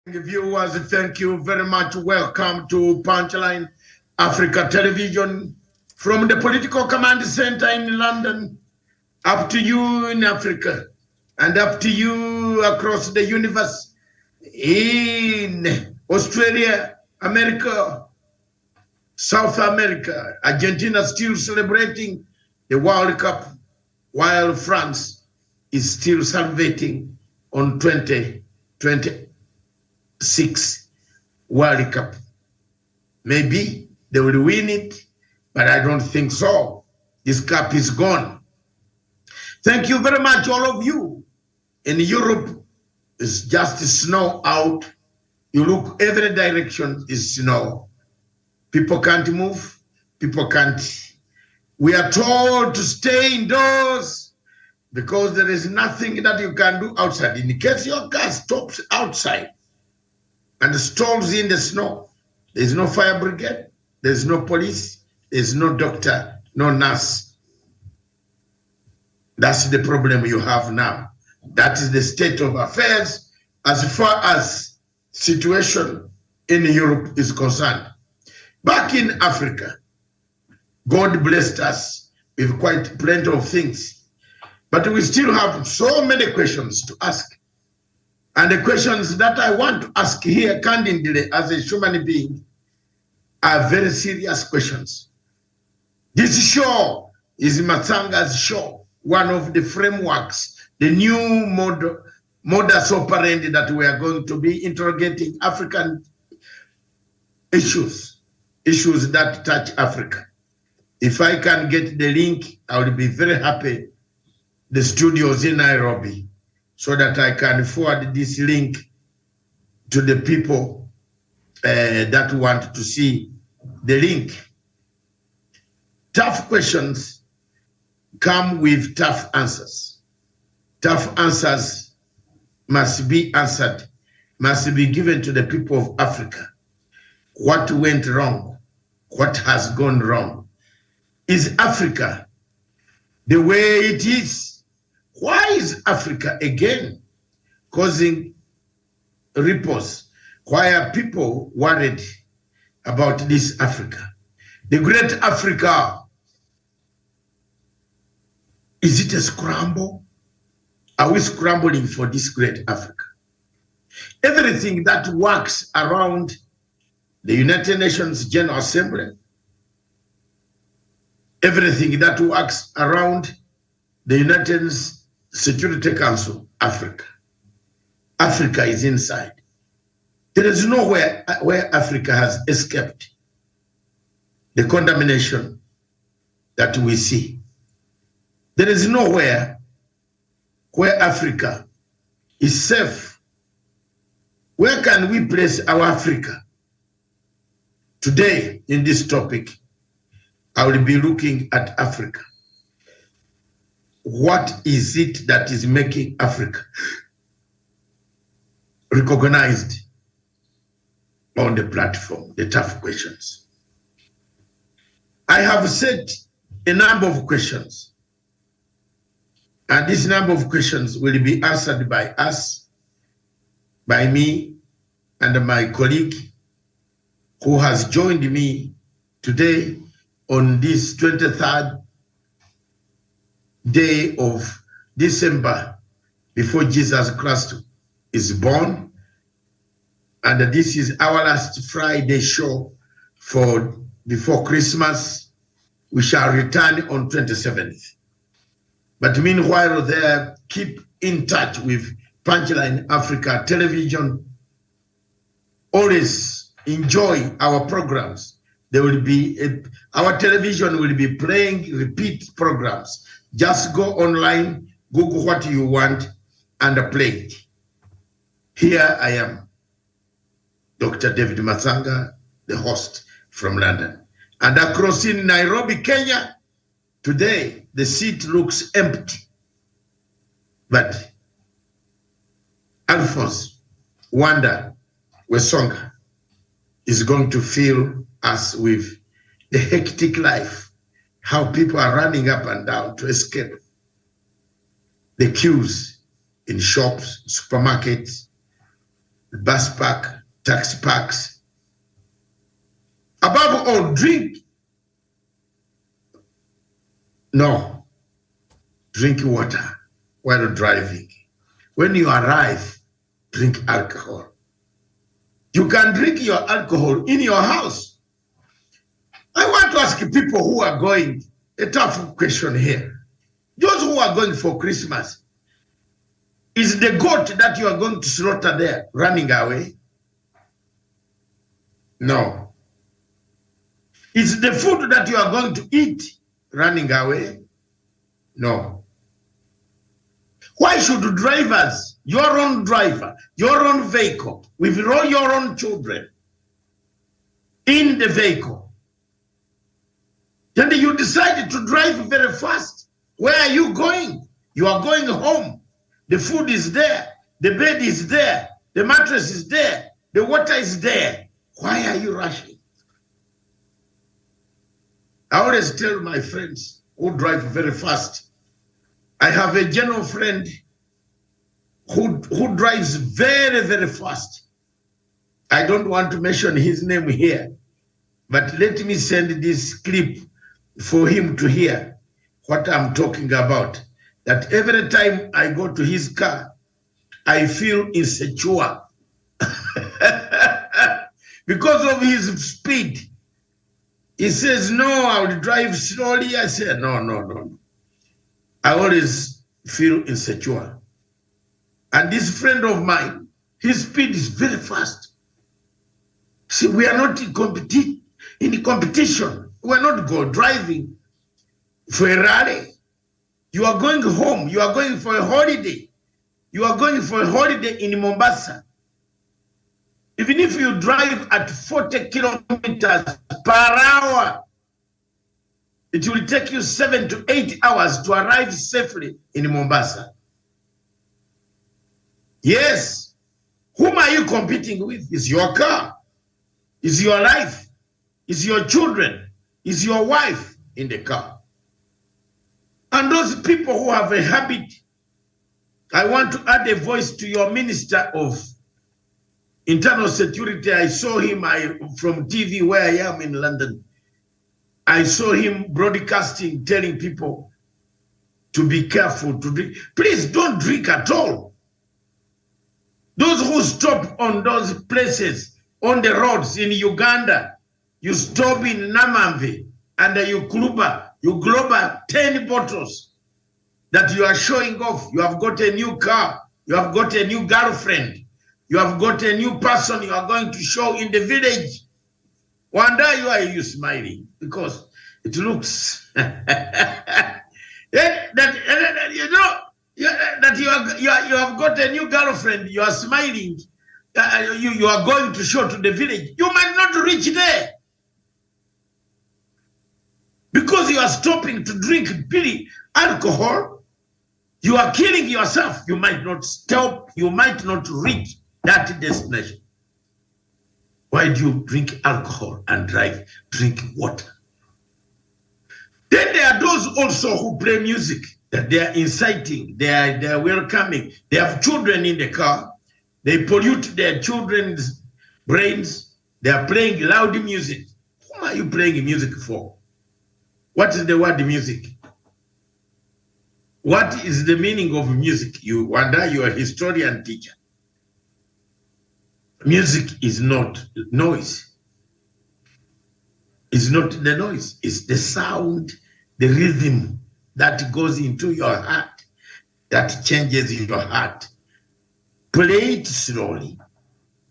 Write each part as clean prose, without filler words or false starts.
Viewers, thank you very much. Welcome to Punchline Africa Television from the Political Command Center in London, up to you in Africa and up to you across the universe in Australia, America, South America. Argentina still celebrating the World Cup while France is still celebrating on 2026 World Cup. Maybe they will win it, but I don't think so. This cup is gone. Thank you very much, all of you. In Europe, it's just snow out. You look every direction is snow. People can't move. People can't. We are told to stay indoors because there is nothing that you can do outside. In case your car stops outside and stalls in the snow, there's no fire brigade, there's no police, there's no doctor, no nurse. That's the problem you have now. That is the state of affairs as far as situation in Europe is concerned. Back in Africa, God blessed us with quite plenty of things, but we still have so many questions to ask. And the questions that I want to ask here candidly as a human being are very serious questions. This show is Matsanga's show, one of the frameworks, the new modus operandi that we are going to be interrogating African issues that touch Africa. If I can get the link, I will be very happy. The studios in Nairobi, so that I can forward this link to the people that want to see the link. Tough questions come with tough answers. Tough answers must be answered, must be given to the people of Africa. What went wrong? What has gone wrong? Is Africa the way it is? Why is Africa again causing ripples? Why are people worried about this Africa? The great Africa, is it a scramble? Are we scrambling for this great Africa? Everything that works around the United Nations General Assembly, everything that works around the United Security Council, Africa. Africa is inside. There is nowhere where Africa has escaped the condemnation that we see. There is nowhere where Africa is safe. Where can we place our Africa? Today, in this topic, I will be looking at Africa. What is it that is making Africa recognized on the platform? The tough questions. I have set a number of questions, and this number of questions will be answered by us, by me, and my colleague who has joined me today on this 23rd day of December before Jesus Christ is born. And this is our last Friday show for before Christmas. We shall return on 27th. But meanwhile there, keep in touch with Punchline Africa Television. Always enjoy our programs. There will be, our television will be playing repeat programs. Just go online, Google what you want, and play it. Here I am, Dr. David Matsanga, the host from London. And across in Nairobi, Kenya, today the seat looks empty. But Alphonse Wanda Wesonga is going to fill us with the hectic life, how people are running up and down to escape the queues in shops, supermarkets, bus park, taxi parks. Above all, drink. No, drink water while driving. When you arrive, drink alcohol. You can drink your alcohol in your house. I want to ask people who are going, a tough question here. Those who are going for Christmas, is the goat that you are going to slaughter there running away? No. Is the food that you are going to eat running away? No. Why should drivers, your own driver, your own vehicle, with your own children in the vehicle, then you decide to drive very fast? Where are you going? You are going home. The food is there. The bed is there. The mattress is there. The water is there. Why are you rushing? I always tell my friends who drive very fast. I have a general friend who drives very, very fast. I don't want to mention his name here, but let me send this clip for him to hear what I'm talking about. That every time I go to his car, I feel insecure because of his speed. He says, no, I will drive slowly. I say, no. I always feel insecure. And this friend of mine, his speed is very fast. See, we are not in competition. We are not driving for a rally. You are going home. You are going for a holiday. You are going for a holiday in Mombasa. Even if you drive at 40 kilometers per hour, it will take you 7 to 8 hours to arrive safely in Mombasa. Yes. Whom are you competing with? Is your car? Is your life? Is your children? Is your wife in the car? And those people who have a habit, I want to add a voice to your Minister of Internal Security. I saw him from TV where I am in London. I saw him broadcasting, telling people to be careful to drink. Please don't drink at all. Those who stop on those places, on the roads in Uganda, you stop in Namamvi and you global 10 bottles that you are showing off. You have got a new car. You have got a new girlfriend. You have got a new person you are going to show in the village. One day you smiling because it looks that you have got a new girlfriend. You are smiling. You are going to show to the village. You might not reach there because you are stopping to drink alcohol. You are killing yourself. You might not stop. You might not reach that destination. Why do you drink alcohol and drive? Drink water. Then there are those also who play music, that they are inciting, they are welcoming. They have children in the car. They pollute their children's brains. They are playing loud music. Whom are you playing music for? What is the word music? What is the meaning of music? You wonder, you are a historian teacher. Music is not noise. It's not the noise. It's the sound, the rhythm that goes into your heart, that changes your heart. Play it slowly,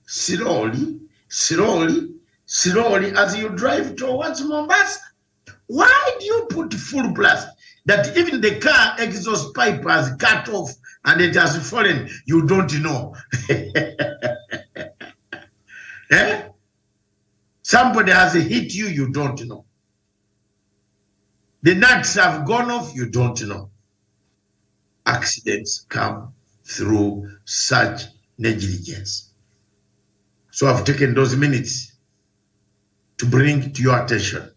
slowly, slowly, slowly as you drive towards Mombasa. Why do you put full blast that even the car exhaust pipe has cut off and it has fallen? You don't know. Eh? Somebody has hit you, you don't know. The nuts have gone off, you don't know. Accidents come through such negligence. So I've taken those minutes to bring to your attention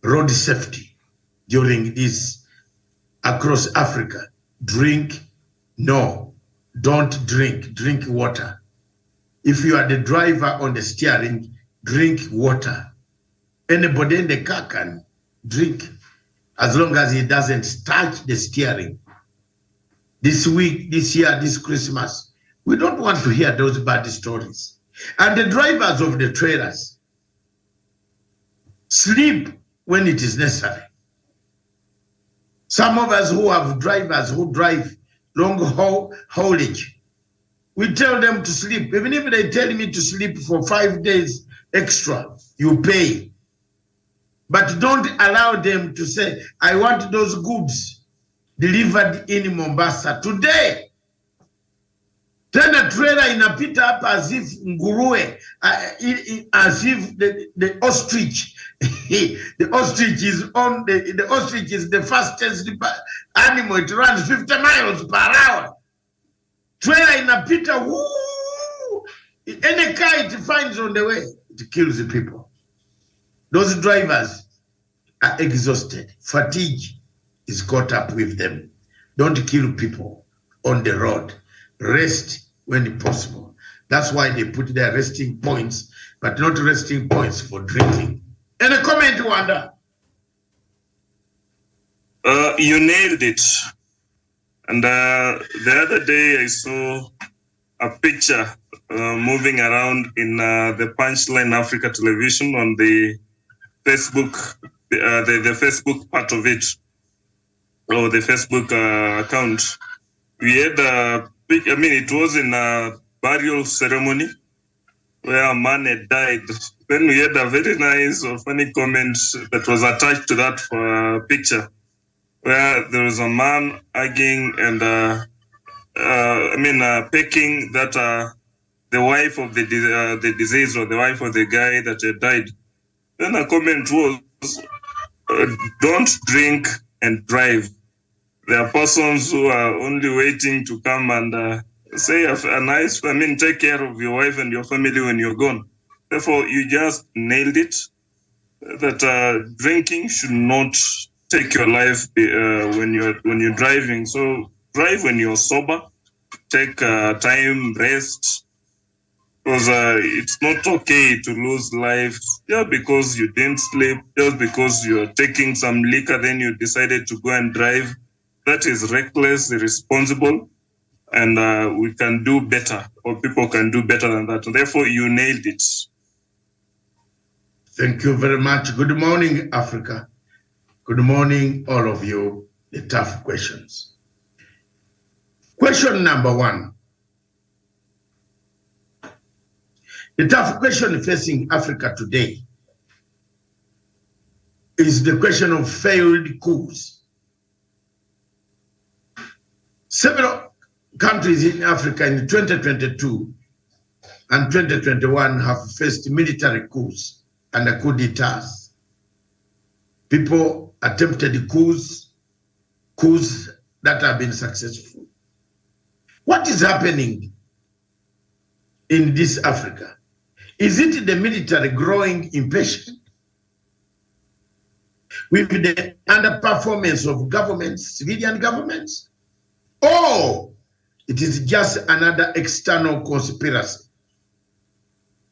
road safety during this across Africa. Drink, no, don't drink, drink water. If you are the driver on the steering, drink water. Anybody in the car can drink, as long as it doesn't touch the steering. This week, this year, this Christmas, we don't want to hear those bad stories. And the drivers of the trailers, sleep when it is necessary. Some of us who have drivers who drive long haulage, we tell them to sleep. Even if they tell me to sleep for 5 days extra, you pay. But don't allow them to say, I want those goods delivered in Mombasa today. Then a trailer inapita hapa as if nguruwe, as if the ostrich, the ostrich is on the ostrich is the fastest animal. It runs 50 miles per hour. Trailer inapita, woo! Any car it finds on the way, it kills the people. Those drivers are exhausted. Fatigue is caught up with them. Don't kill people on the road. Rest when possible. That's why they put their resting points, but not resting points for drinking. Any comment, Wanda? You nailed it. And the other day I saw a picture moving around in the Punchline Africa television on the Facebook, the Facebook part of it, or the Facebook account. We had a I mean, it was in a burial ceremony where a man had died. Then we had a very nice or funny comment that was attached to that for a picture, where there was a man hugging and pecking that the wife of the deceased, or the wife of the guy that had died. Then a comment was, don't drink and drive. There are persons who are only waiting to come and say a nice, take care of your wife and your family when you're gone. Therefore, you just nailed it, that drinking should not take your life when you're driving. So drive when you're sober, take time, rest, because it's not okay to lose life just because you didn't sleep, just because you're taking some liquor, then you decided to go and drive. That is reckless, irresponsible, and we can do better, or people can do better than that. And therefore, you nailed it. Thank you very much. Good morning, Africa. Good morning, all of you. The tough questions. Question number 1. The tough question facing Africa today is the question of failed coups. Several countries in Africa in 2022 and 2021 have faced military coups and coup d'etats. People attempted coups that have been successful. What is happening in this Africa? Is it the military growing impatient with the underperformance of governments, civilian governments? Or it is just another external conspiracy?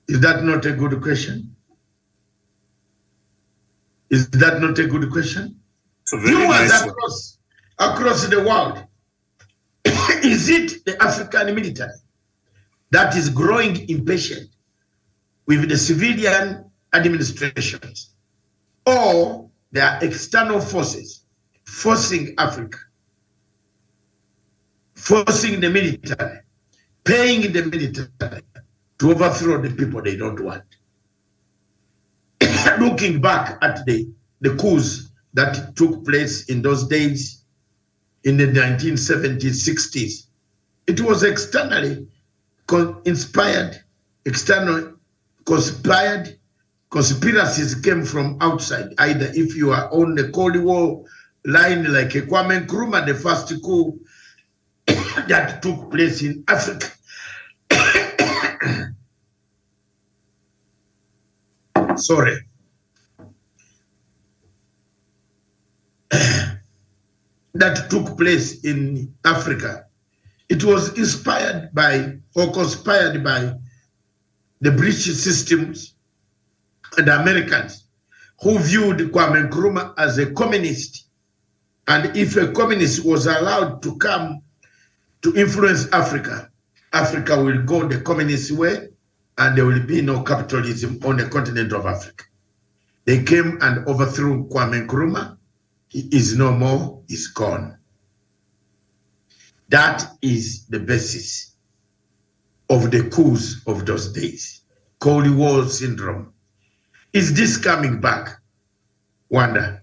Is that not a good question? Is that not a good question? Viewers across the world, is it the African military that is growing impatient with the civilian administrations, or there are external forces forcing Africa, forcing the military, paying the military to overthrow the people they don't want? Looking back at the coups that took place in those days, in the 1970s, 60s, it was externally inspired, external conspired. Conspiracies came from outside. Either if you are on the Cold War line like a Kwame Nkrumah, the first coup that took place in Africa. Sorry. That took place in Africa. It was inspired by or conspired by the British systems and the Americans, who viewed Kwame Nkrumah as a communist. And if a communist was allowed to come to influence Africa, Africa will go the communist way and there will be no capitalism on the continent of Africa. They came and overthrew Kwame Nkrumah. He is no more, he's gone. That is the basis of the coups of those days. Cold War syndrome. Is this coming back? Wanda.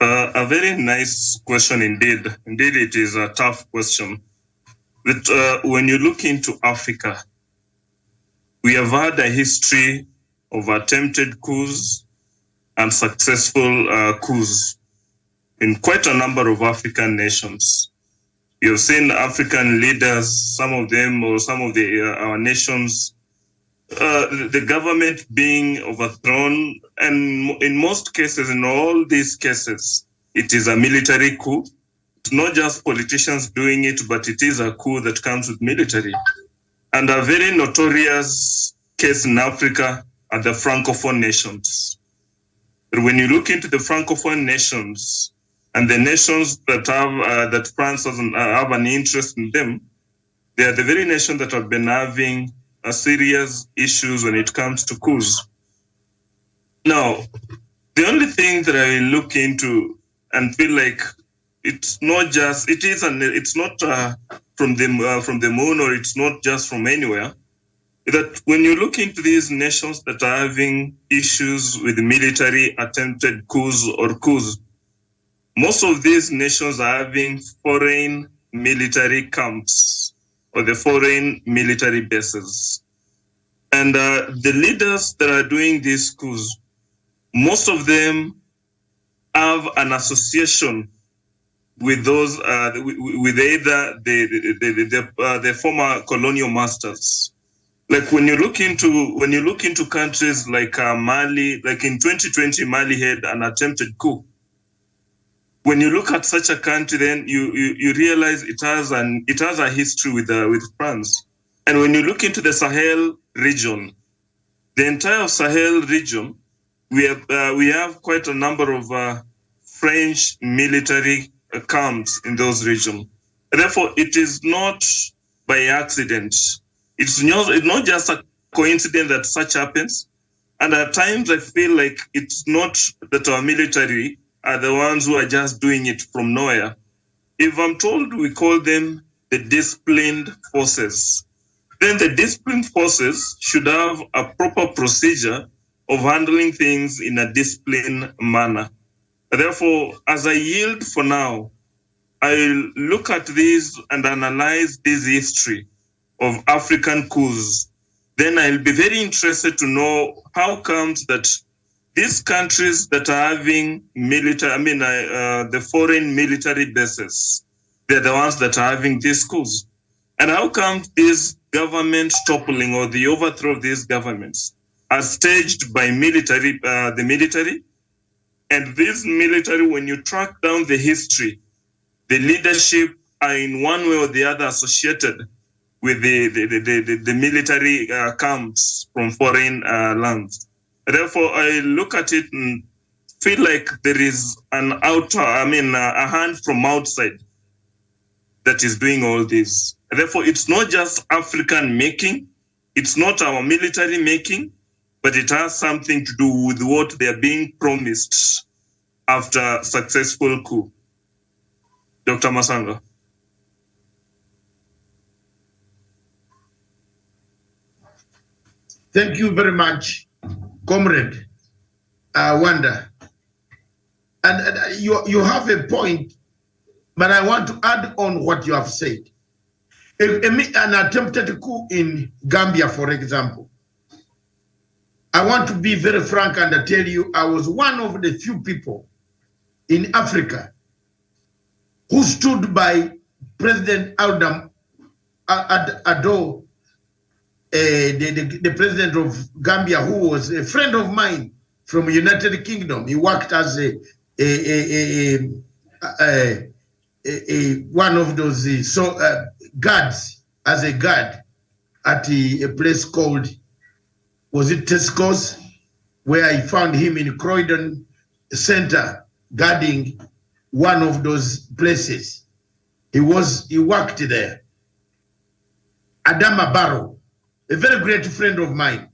A very nice question indeed. Indeed, it is a tough question. But when you look into Africa, we have had a history of attempted coups and successful coups in quite a number of African nations. You've seen African leaders, some of them or some of our nations, the government being overthrown, and in most cases, in all these cases, it is a military coup. It's not just politicians doing it, but it is a coup that comes with military. And a very notorious case in Africa are the Francophone nations. But when you look into the Francophone nations and the nations that have that France doesn't have an interest in them, they are the very nations that have been having serious issues when it comes to coups. Now, the only thing that I look into and feel like it's not just it's not from the moon, or it's not just from anywhere. That when you look into these nations that are having issues with military attempted coups or coups, most of these nations are having foreign military camps or the foreign military bases. And the leaders that are doing these coups, most of them have an association with those, with either the former colonial masters. Like when you look into countries like Mali, like in 2020, Mali had an attempted coup. When you look at such a country, then you realize it has a history with France. And when you look into the Sahel region, the entire Sahel region, we have quite a number of French military camps in those regions. Therefore, it is not by accident. It's not just a coincidence that such happens. And at times I feel like it's not that our military are the ones who are just doing it from nowhere. If I'm told we call them the disciplined forces, then the disciplined forces should have a proper procedure of handling things in a disciplined manner. Therefore, as I yield for now, I'll look at this and analyze this history of African coups. Then I'll be very interested to know how comes that these countries that are having the foreign military bases, they're the ones that are having these coups. And how come this government toppling or the overthrow of these governments are staged by the military? And this military, when you track down the history, the leadership are in one way or the other associated with the military camps from foreign lands. Therefore, I look at it and feel like there is a hand from outside that is doing all this. Therefore, it's not just African making, it's not our military making, but it has something to do with what they are being promised after successful coup. Dr. Masanga. Thank you very much, Comrade Wanda. And you have a point, but I want to add on what you have said. An attempted coup in Gambia, for example. I want to be very frank and tell you, I was one of the few people in Africa who stood by President Addo, the president of Gambia, who was a friend of mine from the United Kingdom. He worked as one of those guards, as a guard at a place called, was it Tesco's, where I found him in Croydon Center guarding one of those places. He worked there. Adama Barrow, a very great friend of mine.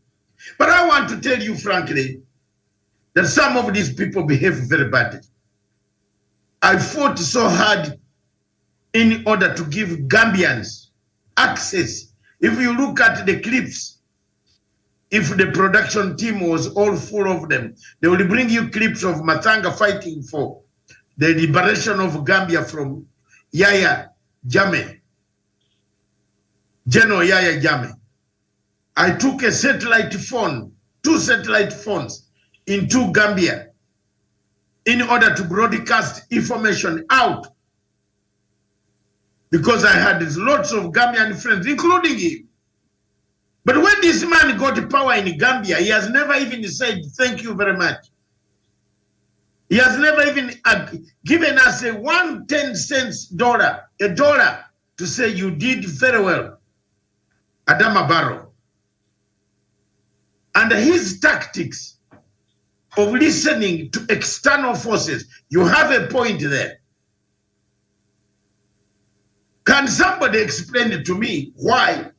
But I want to tell you frankly that some of these people behave very badly. I fought so hard in order to give Gambians access. If you look at the clips, if the production team was all full of them, they will bring you clips of Mathanga fighting for the liberation of Gambia from Yaya Jammeh, General Yaya Jammeh. I took a satellite phone, 2 satellite phones into Gambia in order to broadcast information out, because I had lots of Gambian friends, including him. But when this man got power in Gambia, he has never even said, thank you very much. He has never even given us a 1 cents dollar, a dollar, to say you did very well, Adama Barrow. And his tactics of listening to external forces, you have a point there. Can somebody explain to me why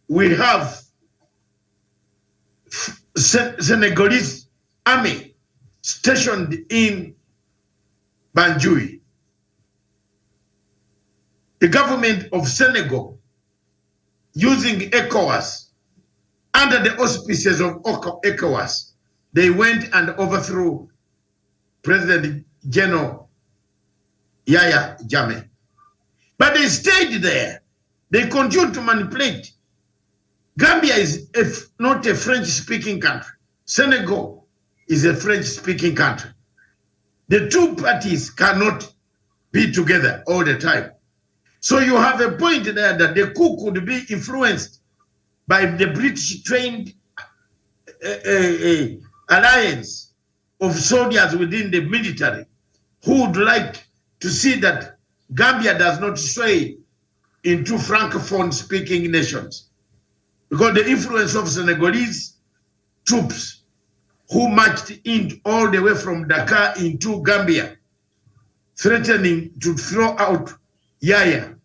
we have Senegalese army stationed in Banjul? The government of Senegal, using ECOWAS, under the auspices of ECOWAS, they went and overthrew President General Yaya Jammeh. But they stayed there. They continued to manipulate. Gambia is not a French-speaking country. Senegal is a French-speaking country. The two parties cannot be together all the time. So you have a point there that the coup could be influenced by the British-trained alliance of soldiers within the military who would like to see that Gambia does not sway into Francophone-speaking nations. Because the influence of Senegalese troops who marched in all the way from Dakar into Gambia, threatening to throw out Yaya,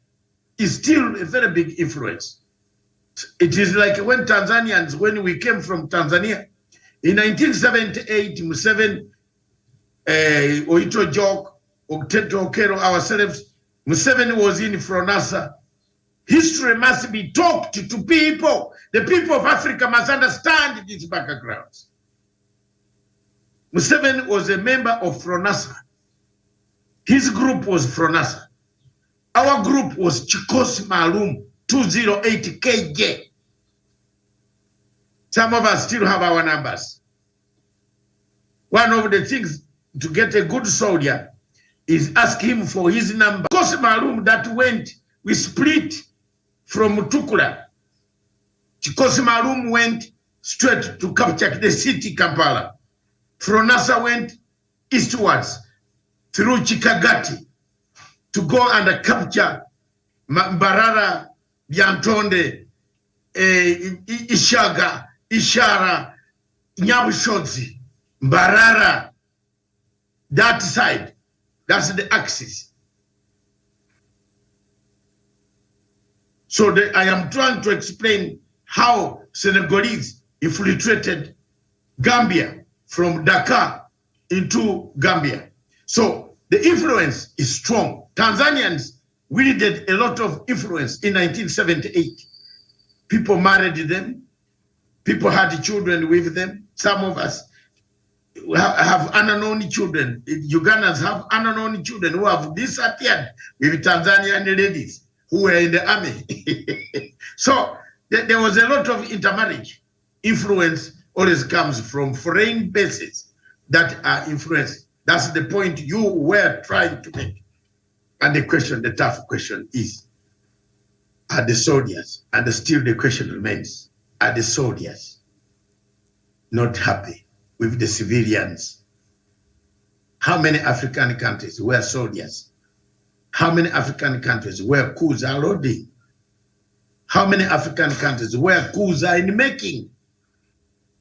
is still a very big influence. It is like when Tanzanians, when we came from Tanzania, in 1978, Museveni, Oito Jok, Okteto Okero, ourselves, Museveni was in Fronasa. History must be talked to people. The people of Africa must understand these backgrounds. Museveni was a member of Fronasa. His group was Fronasa. Our group was Chikosi Maalum 208 KJ. Some of us still have our numbers. One of the things to get a good soldier is ask him for his number. Chikosi Maalum that went, we split from Tukula. Chikosi Maalum went straight to capture the city, Kampala. Fronasa went eastwards through Chikagati to go and capture Mbarara, Byantonde, Ishaga, Ishara, Nyabushodzi, Mbarara, that side. That's the axis. So I am trying to explain how Senegalese infiltrated Gambia from Dakar into Gambia. So the influence is strong. Tanzanians wielded a lot of influence in 1978. People married them. People had children with them. Some of us have unknown children. Ugandans have unknown children who have disappeared with Tanzanian ladies who were in the army. So there was a lot of intermarriage. Influence always comes from foreign bases that are influenced. That's the point you were trying to make. And the question, the tough question is, are the soldiers, and still the question remains, are the soldiers not happy with the civilians? How many African countries were soldiers? How many African countries where coups are loading? How many African countries where coups are in making?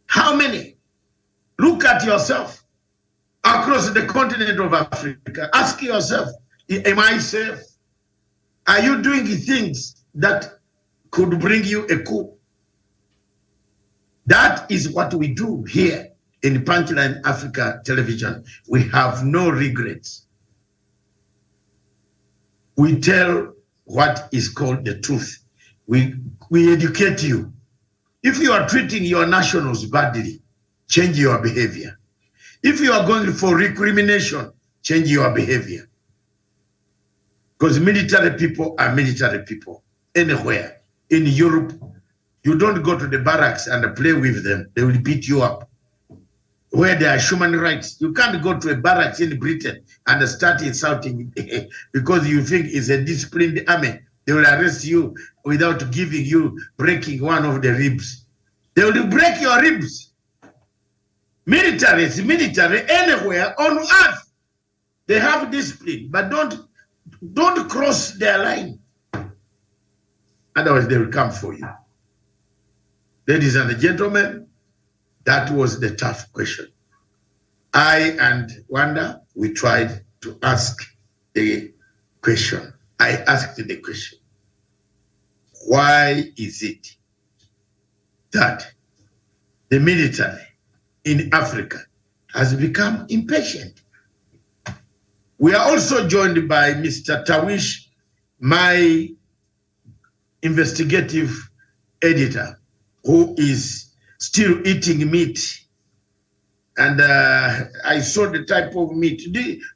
How many? Look at yourself across the continent of Africa. Ask yourself, am I safe? Are you doing things that could bring you a coup? That is what we do here in Punchline Africa Television. We have no regrets. We tell what is called the truth. We educate you. If you are treating your nationals badly, change your behavior. If you are going for recrimination, change your behavior. Because military people are military people. Anywhere. In Europe, you don't go to the barracks and play with them. They will beat you up. Where there are human rights, you can't go to a barracks in Britain and start insulting because you think it's a disciplined army. They will arrest you without giving you, breaking one of the ribs. They will break your ribs. Military is military anywhere on earth. They have discipline, but don't cross their line. Otherwise, they will come for you. Ladies and gentlemen, that was the tough question. I and Wanda, we tried to ask the question. I asked the question. Why is it that the military in Africa has become impatient? We are also joined by Mr. Tawish, my investigative editor, who is still eating meat. And I saw the type of meat.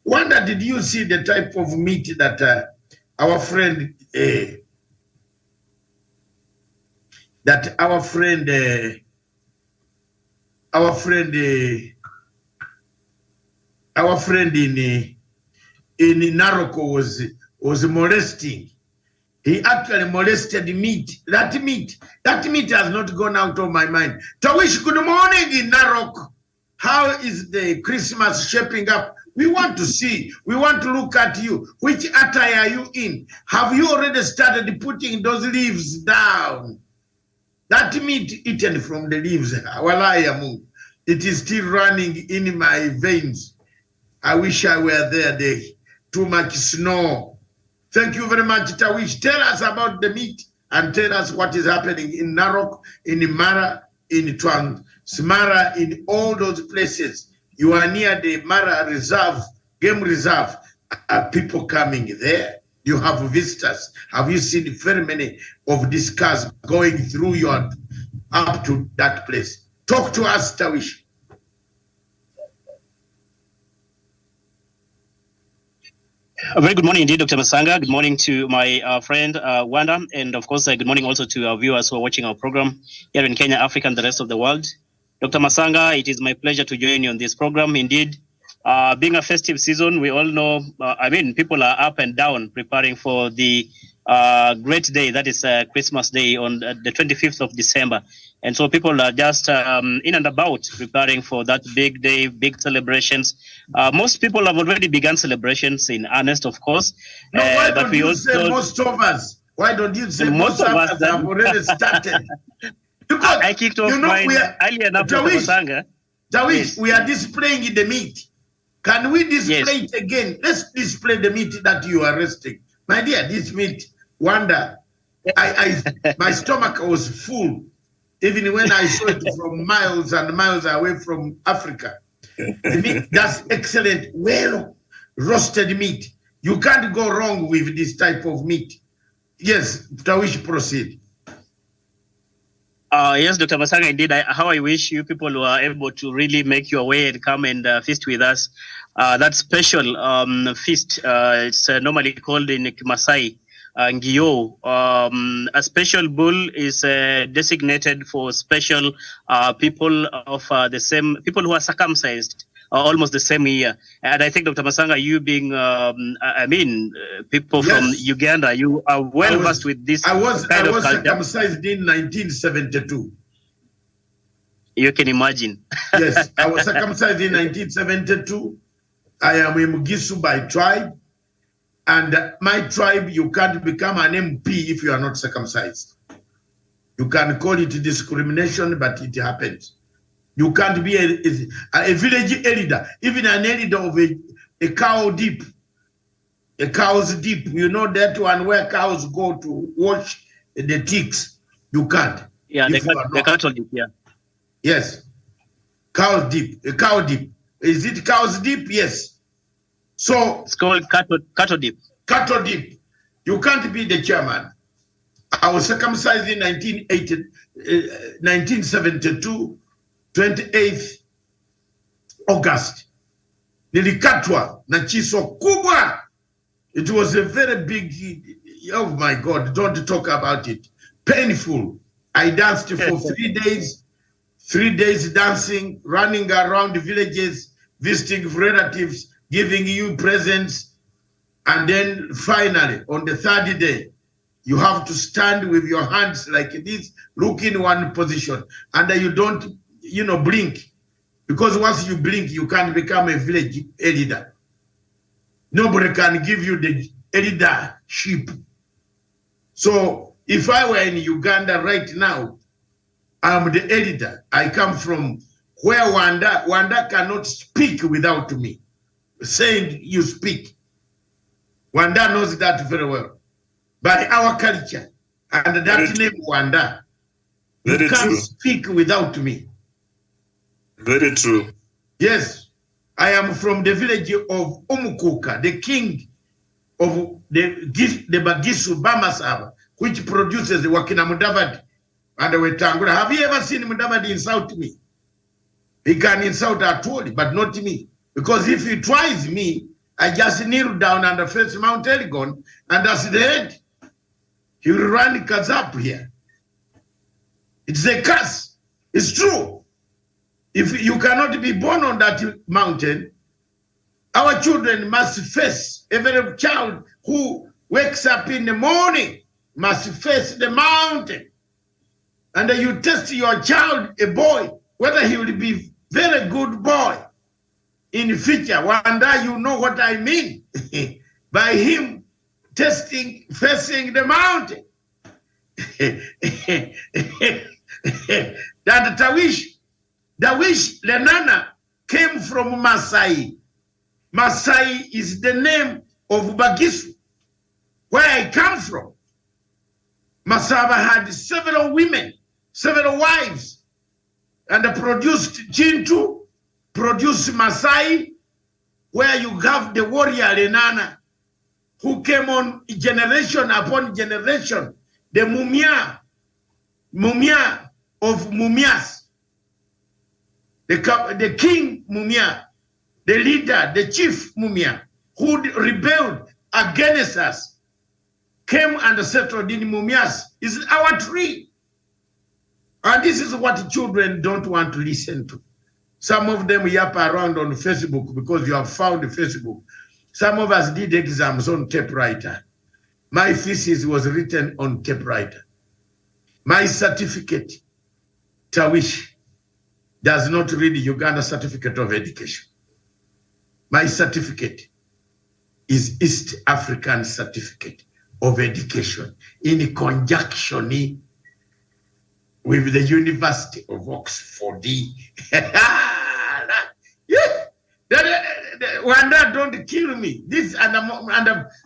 Wanda, did you see the type of meat that our friend in Naroko was molesting? He actually molested meat. That meat has not gone out of my mind. Tawish, good morning in Narok. How is the Christmas shaping up? We want to see. We want to look at you. Which attire are you in? Have you already started putting those leaves down? That meat eaten from the leaves, it is still running in my veins. I wish I were there. Too much snow. Thank you very much, Tawish. Tell us about the meat and tell us what is happening in Narok, in Mara, in Transmara, in all those places. You are near the Mara Reserve, Game Reserve. Are people coming there? You have visitors. Have you seen very many of these cars going through up to that place? Talk to us, Tawish. A very good morning indeed, Dr. Masanga. Good morning to my friend Wanda, and of course, good morning also to our viewers who are watching our program here in Kenya, Africa, and the rest of the world. Dr. Masanga, it is my pleasure to join you on this program. Indeed, being a festive season, we all know, people are up and down preparing for the great day, that is Christmas Day on the 25th of December. And so people are just in and about preparing for that big day, big celebrations. Most people have already begun celebrations in earnest, of course. No, why don't you say most of us? Why don't you say most of us have already started? Because, I kicked off mine earlier enough, Dr. Masanga. Tawish, yes. We are displaying the meat. Can we display it again? Let's display the meat that you are resting. My dear, this meat, Wanda, my stomach was full. Even when I saw it from miles and miles away from Africa. The meat, that's excellent, well roasted meat. You can't go wrong with this type of meat. Yes, Tawish, proceed. Yes, Dr. Masanga, indeed. How I wish you people were able to really make your way and come and feast with us. That special feast, it's normally called in Masai, Ngio. A special bull is designated for special people of the same, people who are circumcised almost the same year. And I think, Dr. Masanga, you being, people from Uganda, you are well versed with this I was circumcised in 1972. You can imagine. Yes, I was circumcised in 1972. I am a Mugisu by tribe. And my tribe, you can't become an MP if you are not circumcised. You can call it discrimination, but it happens. You can't be a village elder, even an elder of a cow dip, a cow's dip. You know that one where cows go to wash the ticks. You can't. Yeah, the cattle dip, yeah. Yes. Cow's dip, a cow dip. Is it cow's dip? Yes. So it's called cattle dip. Cattle dip. You can't be the chairman. I was circumcised in 1972, 28th August. Nilikatwa na chiso kubwa. It was a very big, oh my God, don't talk about it. Painful. I danced for 3 days. 3 days dancing, running around the villages, visiting relatives, giving you presents. And then finally, on the third day, you have to stand with your hands like this, look in one position, and you don't, blink. Because once you blink, you can't become a village elder. Nobody can give you the eldership. So if I were in Uganda right now, I'm the elder. I come from where Wanda cannot speak without me saying you speak. Wanda knows that very well. By our culture, and that name Wanda, you can't speak without me. Very true. Yes, I am from the village of Umukuka, the king of the Bagisu Bamasaba, which produces the Wakina Mudavadi and the Wetangula. Have you ever seen Mudavadi insult me? He can insult at all, but not me. Because if he tries me, I just kneel down and face Mount Elgon, and that's the head. He will run Kazap here. It's a curse. It's true. If you cannot be born on that mountain, our children must face, every child who wakes up in the morning must face the mountain. And you test your child, a boy, whether he will be very good boy in the future. One day you know what I mean by him facing the mountain. That Dawish Lenana came from Masai. Masai is the name of Bagisu, where I come from. Masaba had several women, several wives, and produced Chintu, produced Masai, where you have the warrior Lenana, who came on generation upon generation, the Mumia of Mumias, the king Mumia, the leader, the chief Mumia, who rebelled against us, came and settled in Mumias, is our tree. And this is what children don't want to listen to. Some of them yap around on Facebook because you have found Facebook. Some of us did exams on typewriter. My thesis was written on typewriter. My certificate, Tawish, does not read Uganda Certificate of Education. My certificate is East African Certificate of Education in conjunction with the University of Oxford. Wanda, don't kill me. This and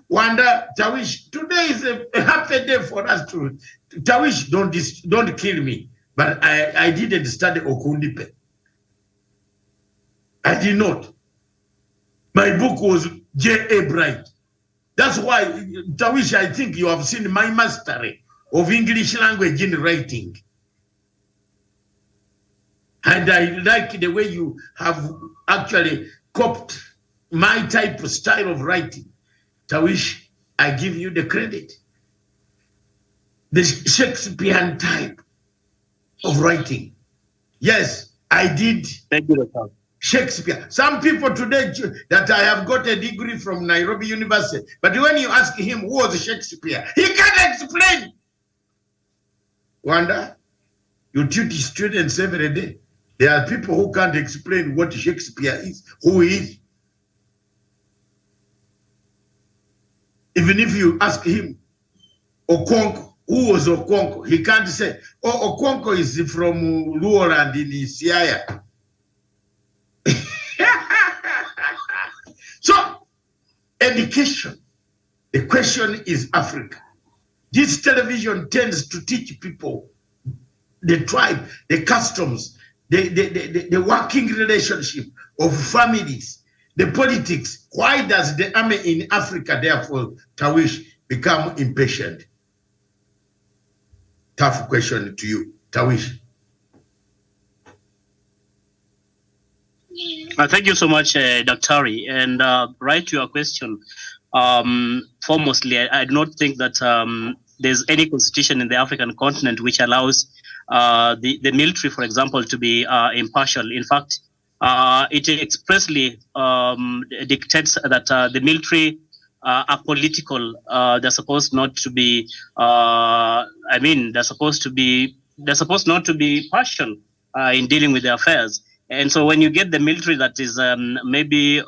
Wanda, Tawish, today is a happy day for us to Tawish, don't kill me. But I didn't study Okundipe. I did not. My book was J.A. Bright. That's why, Tawish, I think you have seen my mastery of English language in writing. And I like the way you have actually copied my type of style of writing. Tawish, I give you the credit. The Shakespearean type of writing. Yes, I did. Thank you, Dr. Shakespeare. Some people today that I have got a degree from Nairobi University, but when you ask him who was Shakespeare, he can't explain. Wanda, you teach students every day. There are people who can't explain what Shakespeare is, who he is. Even if you ask him, Okonkwo, who was Okonko. He can't say, oh, Okonko is from Luoland in Siaya. So, education. The question is Africa. This television tends to teach people the tribe, the customs, the working relationship of families, the politics. Why does the army in Africa, therefore, Tawish, become impatient? Tough question to you, Tawish. Thank you so much, Dr. And right to your question, foremostly, I do not think that there's any constitution in the African continent which allows the military, for example, to be impartial. In fact, it expressly dictates that the military are political. They're supposed not to be. They're supposed not to be partial in dealing with their affairs. And so when you get the military that is maybe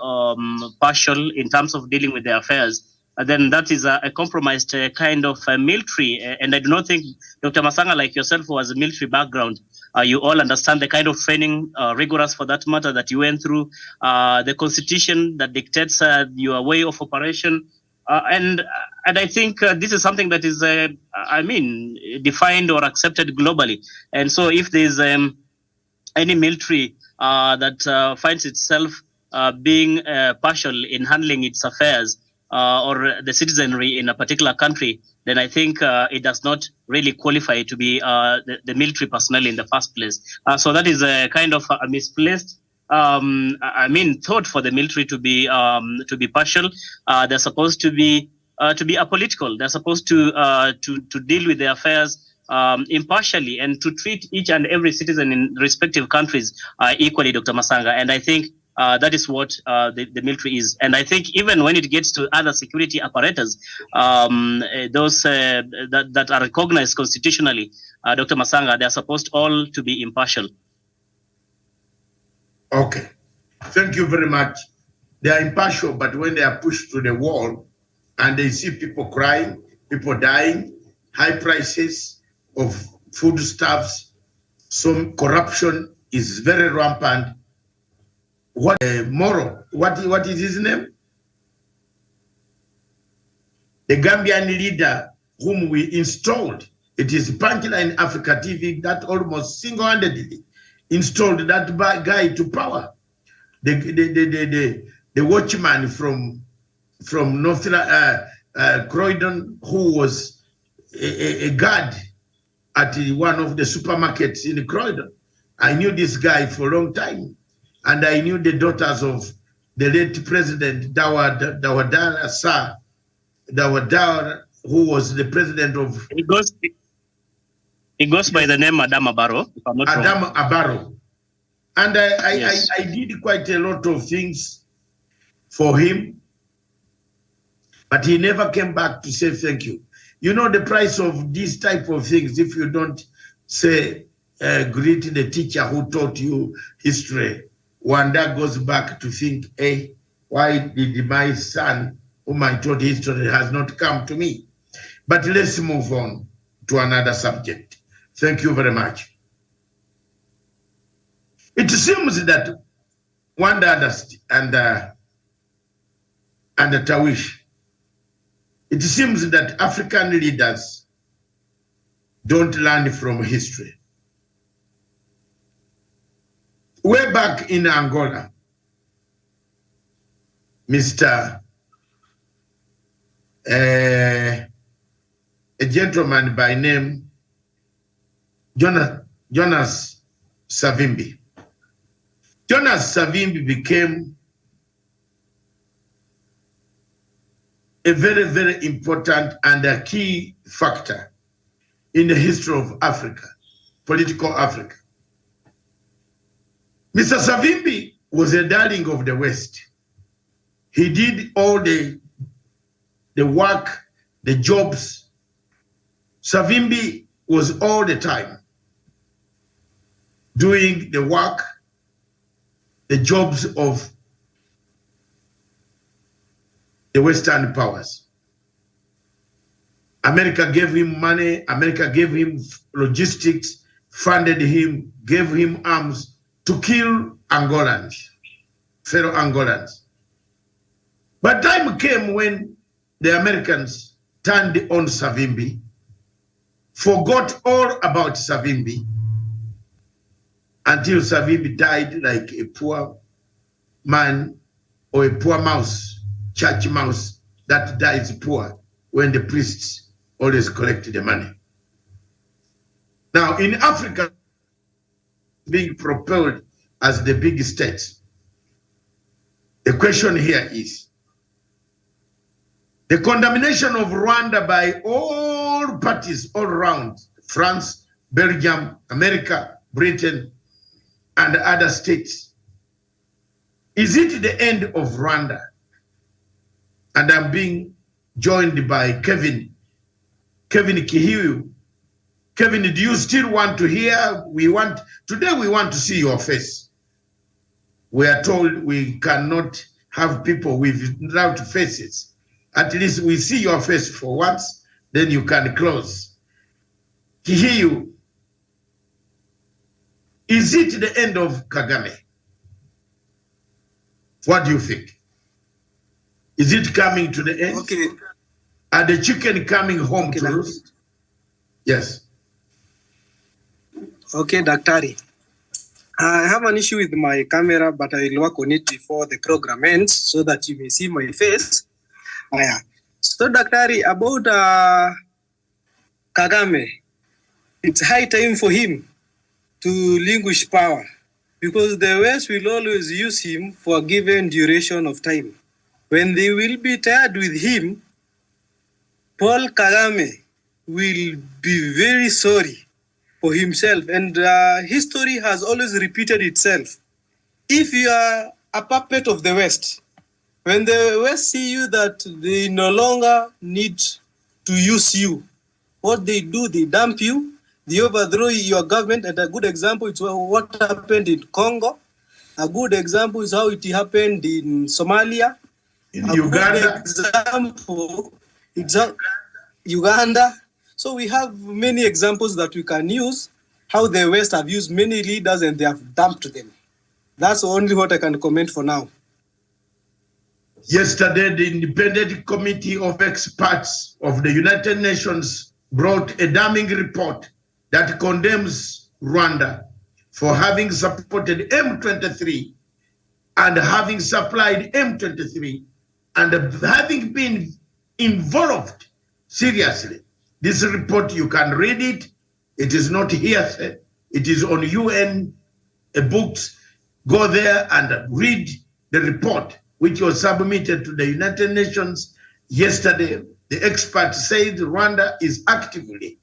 partial in terms of dealing with their affairs, then that is a compromised kind of military. And I do not think, Dr. Masanga, like yourself, who has a military background, you all understand the kind of training, rigorous for that matter, that you went through, the constitution that dictates your way of operation. And I think this is something that is, defined or accepted globally. And so if there's any military that finds itself being partial in handling its affairs or the citizenry in a particular country, then I think it does not really qualify to be the military personnel in the first place. So that is a kind of a misplaced thought for the military to be partial. They're supposed to be apolitical. They're supposed to deal with their affairs impartially and to treat each and every citizen in respective countries equally, Dr. Masanga. And I think that is what the military is. And I think even when it gets to other security apparatus, those that are recognized constitutionally, Dr. Masanga, they are supposed all to be impartial. Okay. Thank you very much. They are impartial, but when they are pushed to the wall and they see people crying, people dying, high prices of foodstuffs, some corruption is very rampant. What Moro? What is his name? The Gambian leader whom we installed. It is Punchline Africa TV that almost single-handedly installed that guy to power. The watchman from North Croydon, who was a guard at one of the supermarkets in Croydon. I knew this guy for a long time. And I knew the daughters of the late President Dawadara Sir, Dawadara, who was the president of... It goes by the name Adam Abaro, if I'm not wrong. Adam Abaro. And I did quite a lot of things for him, but he never came back to say thank you. You know the price of these type of things, if you don't say, greet the teacher who taught you history, one that goes back to think, hey, why did my son, whom I taught history, has not come to me? But let's move on to another subject. Thank you very much. It seems that Wanda and Tawish, it seems that African leaders don't learn from history. Way back in Angola, a gentleman by name Jonas Savimbi. Jonas Savimbi became a very, very important and a key factor in the history of Africa, political Africa. Mr. Savimbi was a darling of the West. He did all the work, the jobs. Savimbi was all the time doing the work, the jobs of the Western powers. America gave him money, America gave him logistics, funded him, gave him arms to kill Angolans, fellow Angolans. But time came when the Americans turned on Savimbi, forgot all about Savimbi, until Savimbi died like a poor man or a poor mouse, church mouse that dies poor when the priests always collect the money. Now in Africa, being propelled as the big states, the question here is, the condemnation of Rwanda by all parties all around, France, Belgium, America, Britain, and other states, is it the end of Rwanda? And I'm being joined by Kevin Kihiu. Kevin, do you still want to hear? Today we want to see your face. We are told we cannot have people without faces. At least we see your face for once, then you can close. Kihiu, is it the end of Kagame? What do you think? Is it coming to the end? Okay. Are the chicken coming home to roost? Yes. Okay, Daktari. I have an issue with my camera, but I will work on it before the program ends so that you may see my face. So, Daktari, about Kagame, it's high time for him to relinquish power because the West will always use him for a given duration of time. When they will be tired with him, Paul Kagame will be very sorry for himself, and history has always repeated itself. If you are a puppet of the West, when the West see you that they no longer need to use you, what they do, they dump you, they overthrow your government. And a good example is what happened in Congo. A good example is how it happened in Somalia. In Uganda. Good example, Uganda. So we have many examples that we can use, how the West have used many leaders and they have dumped them. That's only what I can comment for now. Yesterday, the Independent Committee of Experts of the United Nations brought a damning report that condemns Rwanda for having supported M23 and having supplied M23 and having been involved seriously. This report, you can read it. It is not hearsay. It is on UN books. Go there and read the report, which was submitted to the United Nations yesterday. The experts said Rwanda is actively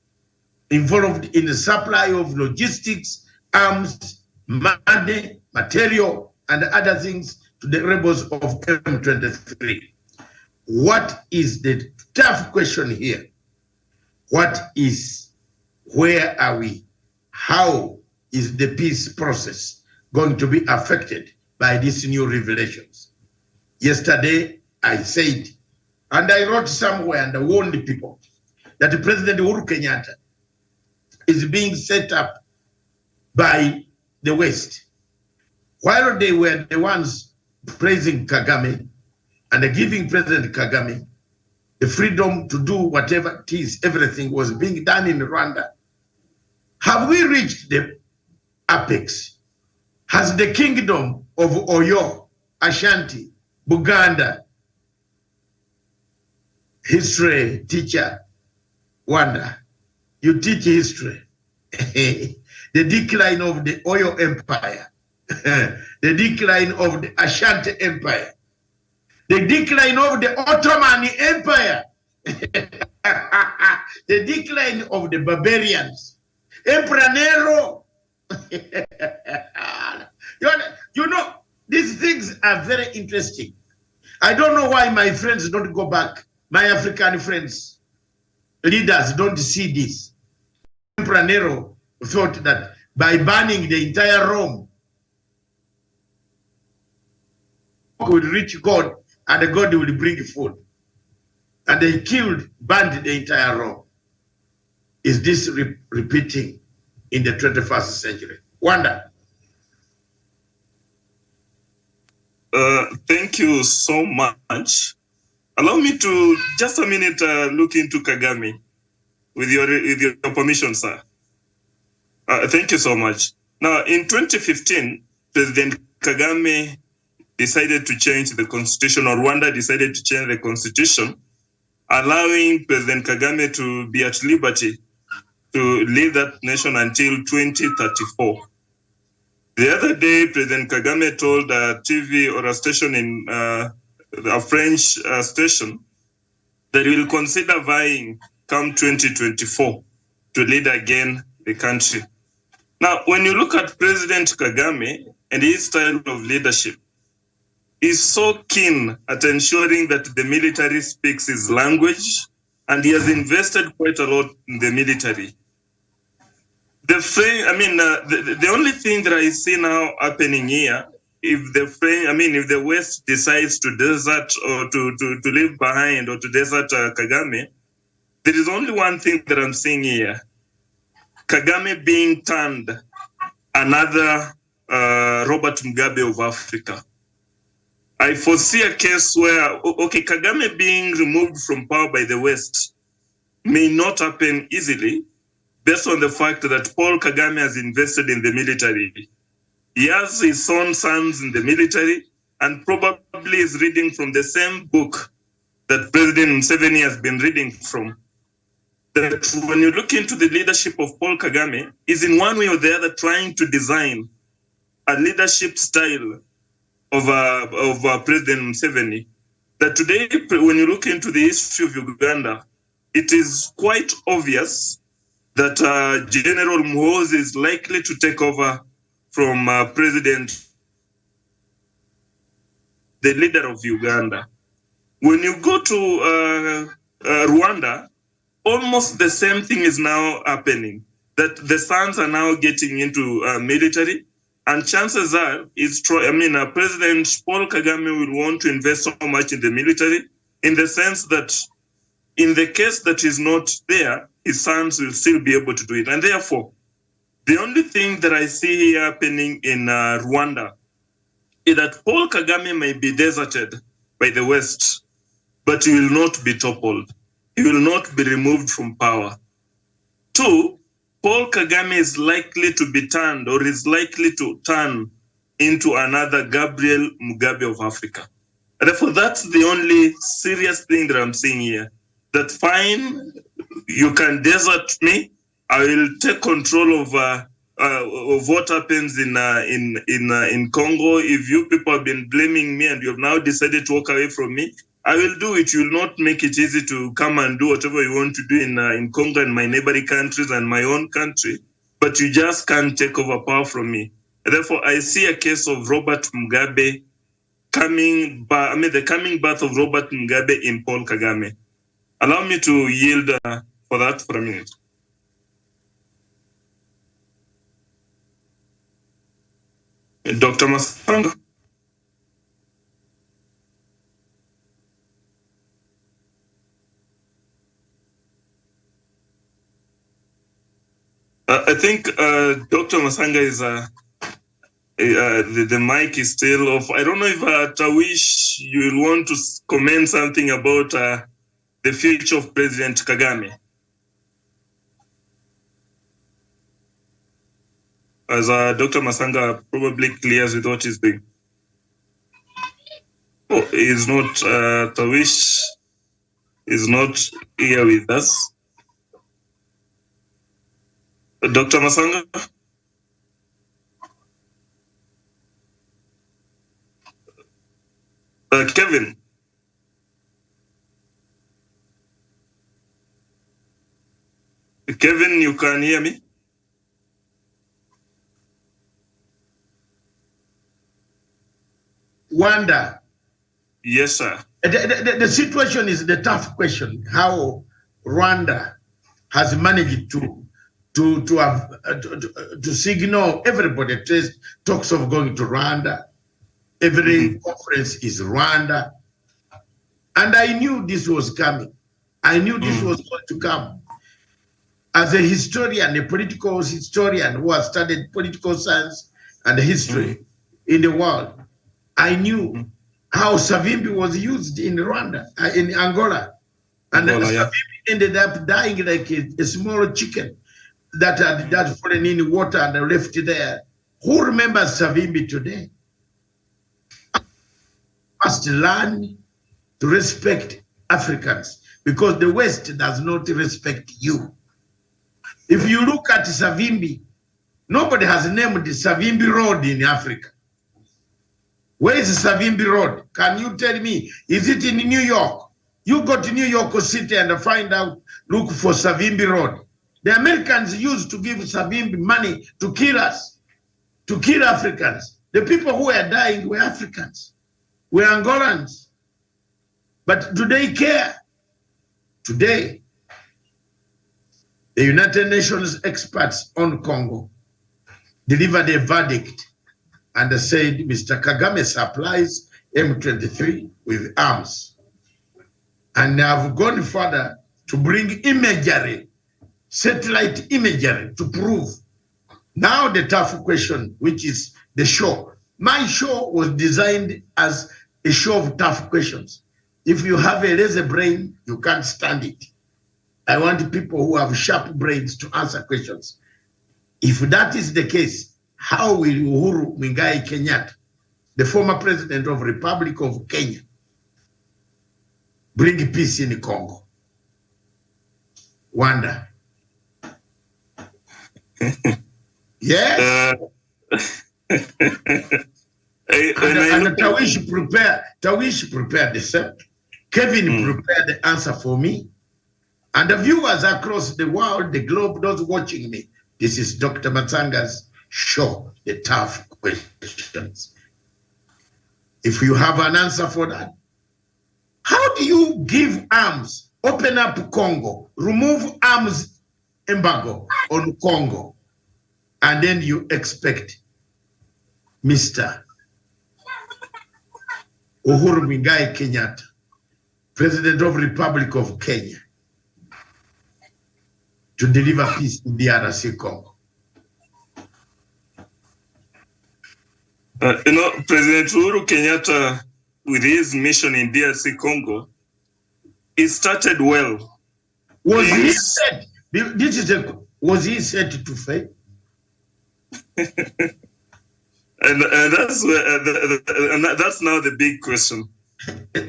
involved in the supply of logistics, arms, money, material, and other things to the rebels of M23. What is the tough question here? Where are we? How is the peace process going to be affected by these new revelations? Yesterday, I said, and I wrote somewhere and I warned the people that President Uhuru Kenyatta is being set up by the West. While they were the ones praising Kagame and giving President Kagame the freedom to do whatever it is, everything was being done in Rwanda. Have we reached the apex? Has the kingdom of Oyo, Ashanti, Buganda, history teacher, Wanda, you teach history. The decline of the Oyo Empire, the decline of the Ashanti Empire, the decline of the Ottoman Empire, the decline of the barbarians, Emperor Nero. You know, these things are very interesting. I don't know why my friends don't go back. My African friends, leaders don't see this. Emperor Nero thought that by burning the entire Rome, would reach God and God will bring food. and they burned the entire Rome. Is this repeating in the 21st century? Wanda. Thank you so much. Allow me to just a minute look into Kagame with your permission, sir. Thank you so much. Now, in 2015, President Kagame decided to change the constitution, or Rwanda decided to change the constitution, allowing President Kagame to be at liberty to lead that nation until 2034. The other day, President Kagame told a TV or a station in a French station that he will consider vying come 2024 to lead again the country. Now, when you look at President Kagame and his style of leadership, he's so keen at ensuring that the military speaks his language, and he has invested quite a lot in the military. The only thing that I see now happening here, if the West decides to desert or to leave behind or to desert Kagame, there is only one thing that I'm seeing here: Kagame being turned another Robert Mugabe of Africa. I foresee a case where, Kagame being removed from power by the West may not happen easily, based on the fact that Paul Kagame has invested in the military. He has his own sons in the military and probably is reading from the same book that President Museveni has been reading from. That when you look into the leadership of Paul Kagame, is in one way or the other trying to design a leadership style of President Museveni. That today, when you look into the history of Uganda, it is quite obvious that General Muhoozi is likely to take over from the leader of Uganda. When you go to Rwanda, almost the same thing is now happening, that the sons are now getting into military, and chances are, President Paul Kagame will want to invest so much in the military, in the sense that in the case that he's not there, his sons will still be able to do it. And therefore, the only thing that I see here happening in Rwanda is that Paul Kagame may be deserted by the West, but he will not be toppled. He will not be removed from power. Two, Paul Kagame is likely to be turned, or is likely to turn into another Gabriel Mugabe of Africa. And therefore, that's the only serious thing that I'm seeing here. That fine, you can desert me. I will take control of what happens in Congo. If you people have been blaming me and you have now decided to walk away from me, I will do it. You will not make it easy to come and do whatever you want to do in Congo and my neighboring countries and my own country, but you just can't take over power from me. And therefore, I see a case of Robert Mugabe the coming birth of Robert Mugabe in Paul Kagame. Allow me to yield for that for a minute. Dr. Masanga. I think Dr. Masanga is the mic is still off. I don't know if Tawish, you will want to comment something about the future of President Kagame. As Dr. Masanga probably clears with what he's doing. Oh, he's not, Tawish is not here with us. Dr. Masanga? Kevin? Kevin, you can hear me? Wanda. Yes, sir. The situation is the tough question. How Rwanda has managed to signal everybody. Talks of going to Rwanda. Every conference is Rwanda. And I knew this was coming. I knew this was going to come. As a historian, a political historian who has studied political science and history in the world, I knew how Savimbi was used in Rwanda, in Angola. And Savimbi ended up dying like a small chicken that had fallen in water and left there. Who remembers Savimbi today? Must learn to respect Africans, because the West does not respect you. If you look at Savimbi, nobody has named the Savimbi Road in Africa. Where is Savimbi Road? Can you tell me? Is it in New York? You go to New York City and find out, look for Savimbi Road. The Americans used to give Savimbi money to kill us, to kill Africans. The people who were dying were Africans, were Angolans. But do they care? Today, the United Nations experts on Congo delivered a verdict and said Mr. Kagame supplies M23 with arms. And they have gone further to bring imagery, satellite imagery, to prove. Now the tough question, which is the show. My show was designed as a show of tough questions. If you have a lazy brain, you can't stand it. I want people who have sharp brains to answer questions. If that is the case, how will Uhuru Muigai Kenyatta, the former president of the Republic of Kenya, bring peace in Congo? Wonder. Yes? And Tawish prepared the same. Kevin prepared the answer for me. And the viewers across the world, the globe, those watching me, this is Dr. Masanga's show, The Tough Questions. If you have an answer for that, how do you give arms, open up Congo, remove arms embargo on Congo, and then you expect Mr. Uhuru Muigai Kenyatta, President of the Republic of Kenya, to deliver peace in the DRC Congo? President Uhuru Kenyatta, with his mission in DRC Congo, it started well. Was he set? Was he set to fail? and that's now the big question.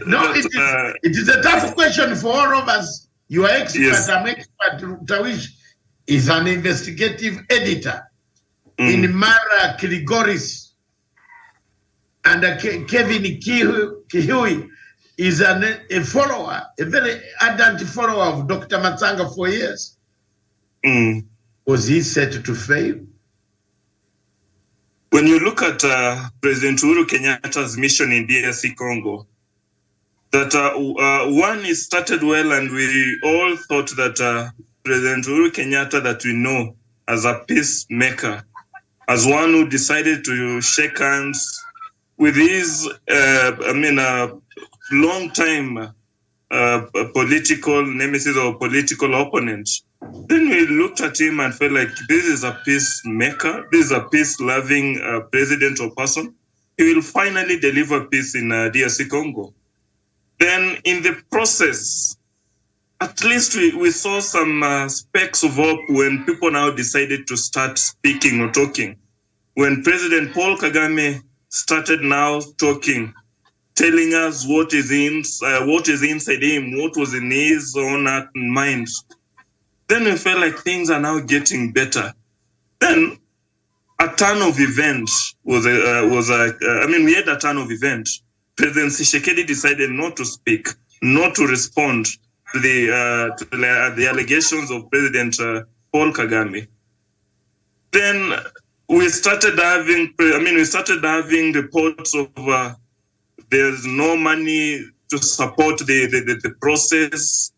No, it is a tough question for all of us. You are expert. Yes. I'm expert. Tawish is an investigative editor in Mara Kiligoris. And Kevin Kihui is a follower, a very ardent follower of Dr. Matsanga for years. Was he set to fail? When you look at President Uhuru Kenyatta's mission in DRC Congo, that one, it started well, and we all thought that President Uhuru Kenyatta, that we know as a peacemaker, as one who decided to shake hands with his, long-time political nemesis or political opponent. Then we looked at him and felt like this is a peacemaker, this is a peace-loving president or person. He will finally deliver peace in DRC Congo. Then in the process, at least we saw some specks of hope when people now decided to start speaking or talking. When President Paul Kagame started now talking, telling us what is inside him, what was in his own heart and mind, then we felt like things are now getting better. Then a turn of events we had a turn of events. President Tshisekedi decided not to speak, not to respond to the allegations of President Paul Kagame. Then we started having reports of there's no money to support the process.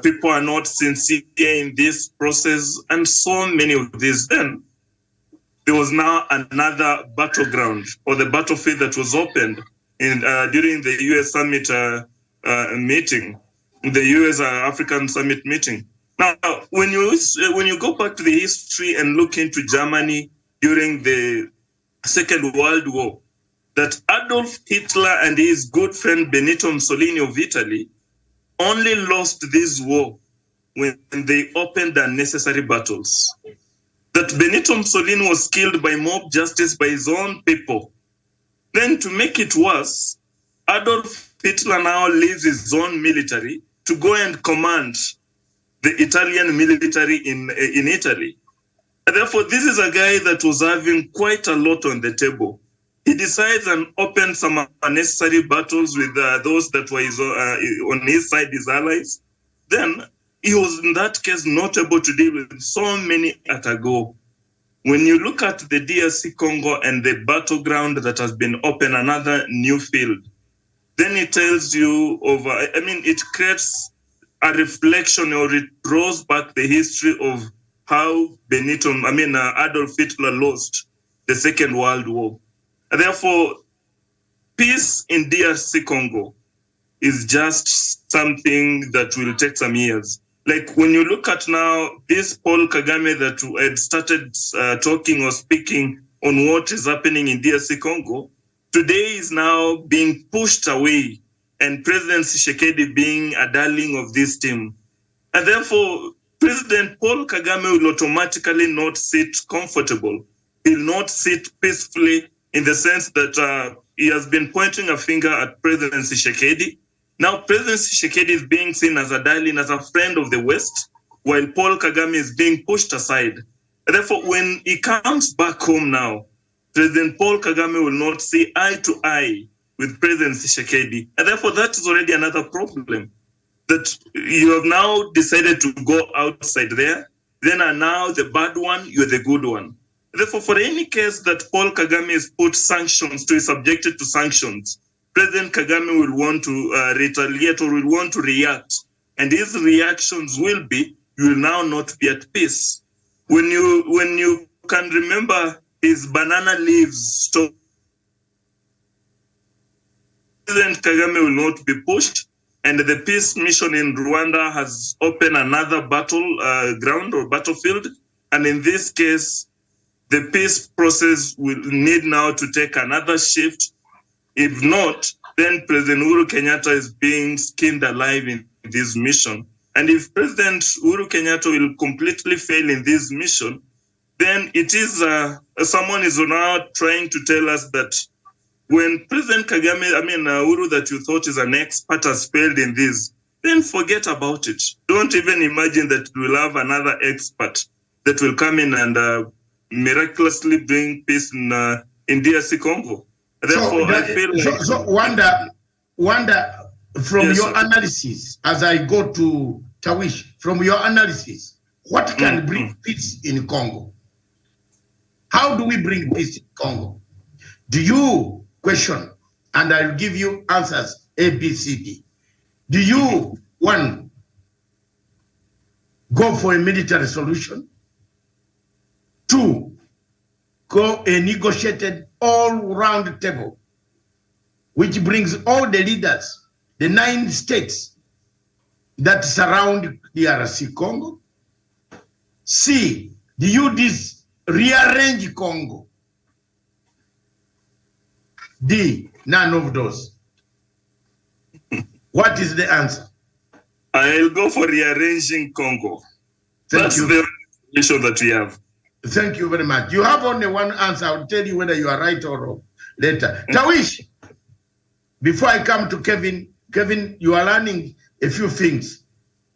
People are not sincere in this process, and so many of these. Then there was now another battleground, or the battlefield that was opened during the U.S. summit meeting, the US African Summit meeting. Now, when you go back to the history and look into Germany during the Second World War, that Adolf Hitler and his good friend Benito Mussolini of Italy only lost this war when they opened unnecessary battles. That Benito Mussolini was killed by mob justice by his own people. Then to make it worse, Adolf Hitler now leaves his own military to go and command the Italian military in Italy. And therefore, this is a guy that was having quite a lot on the table. He decides and opens some unnecessary battles with those that were on his side, his allies. Then he was, in that case, not able to deal with so many at a go. When you look at the DRC Congo and the battleground that has been opened, another new field, then it tells you it creates a reflection, or it draws back the history of how Adolf Hitler lost the Second World War. And therefore, peace in DRC Congo is just something that will take some years. Like when you look at now this Paul Kagame that had started talking or speaking on what is happening in DRC Congo, today is now being pushed away, and President Tshisekedi being a darling of this team. And therefore, President Paul Kagame will automatically not sit comfortable. He'll not sit peacefully, in the sense that he has been pointing a finger at President Tshisekedi. Now, President Tshisekedi is being seen as a darling, as a friend of the West, while Paul Kagame is being pushed aside. And therefore, when he comes back home now, President Paul Kagame will not see eye to eye with President Tshisekedi. And therefore, that is already another problem, that you have now decided to go outside there, then are now the bad one, you're the good one. Therefore, for any case that Paul Kagame is put sanctions to, is subjected to sanctions, President Kagame will want to retaliate, or will want to react. And his reactions will be, you will now not be at peace. When you can remember his banana leaves story, President Kagame will not be pushed, and the peace mission in Rwanda has opened another ground or battlefield. And in this case, the peace process will need now to take another shift. If not, then President Uhuru Kenyatta is being skinned alive in this mission. And if President Uhuru Kenyatta will completely fail in this mission, then it is someone is now trying to tell us that when President Kagame, Uhuru, that you thought is an expert, has failed in this, then forget about it. Don't even imagine that we'll have another expert that will come in and miraculously bring peace in DRC Congo. Therefore, I feel Wanda, from Yes, your sir. analysis, as I go to Tawish, from your analysis, what can bring peace in Congo? How do we bring peace in Congo? Do you question, and I'll give you answers A, B, C, D. Do you, one, go for a military solution? Two, go a negotiated all-round table, which brings all the leaders, the 9 states that surround DRC Congo? C, do you rearrange Congo? D, none of those. What is the answer? I'll go for rearranging Congo. That's you. the issue that we have. Thank you very much. You have only one answer. I'll tell you whether you are right or wrong later. Tawish, before I come to Kevin, you are learning a few things.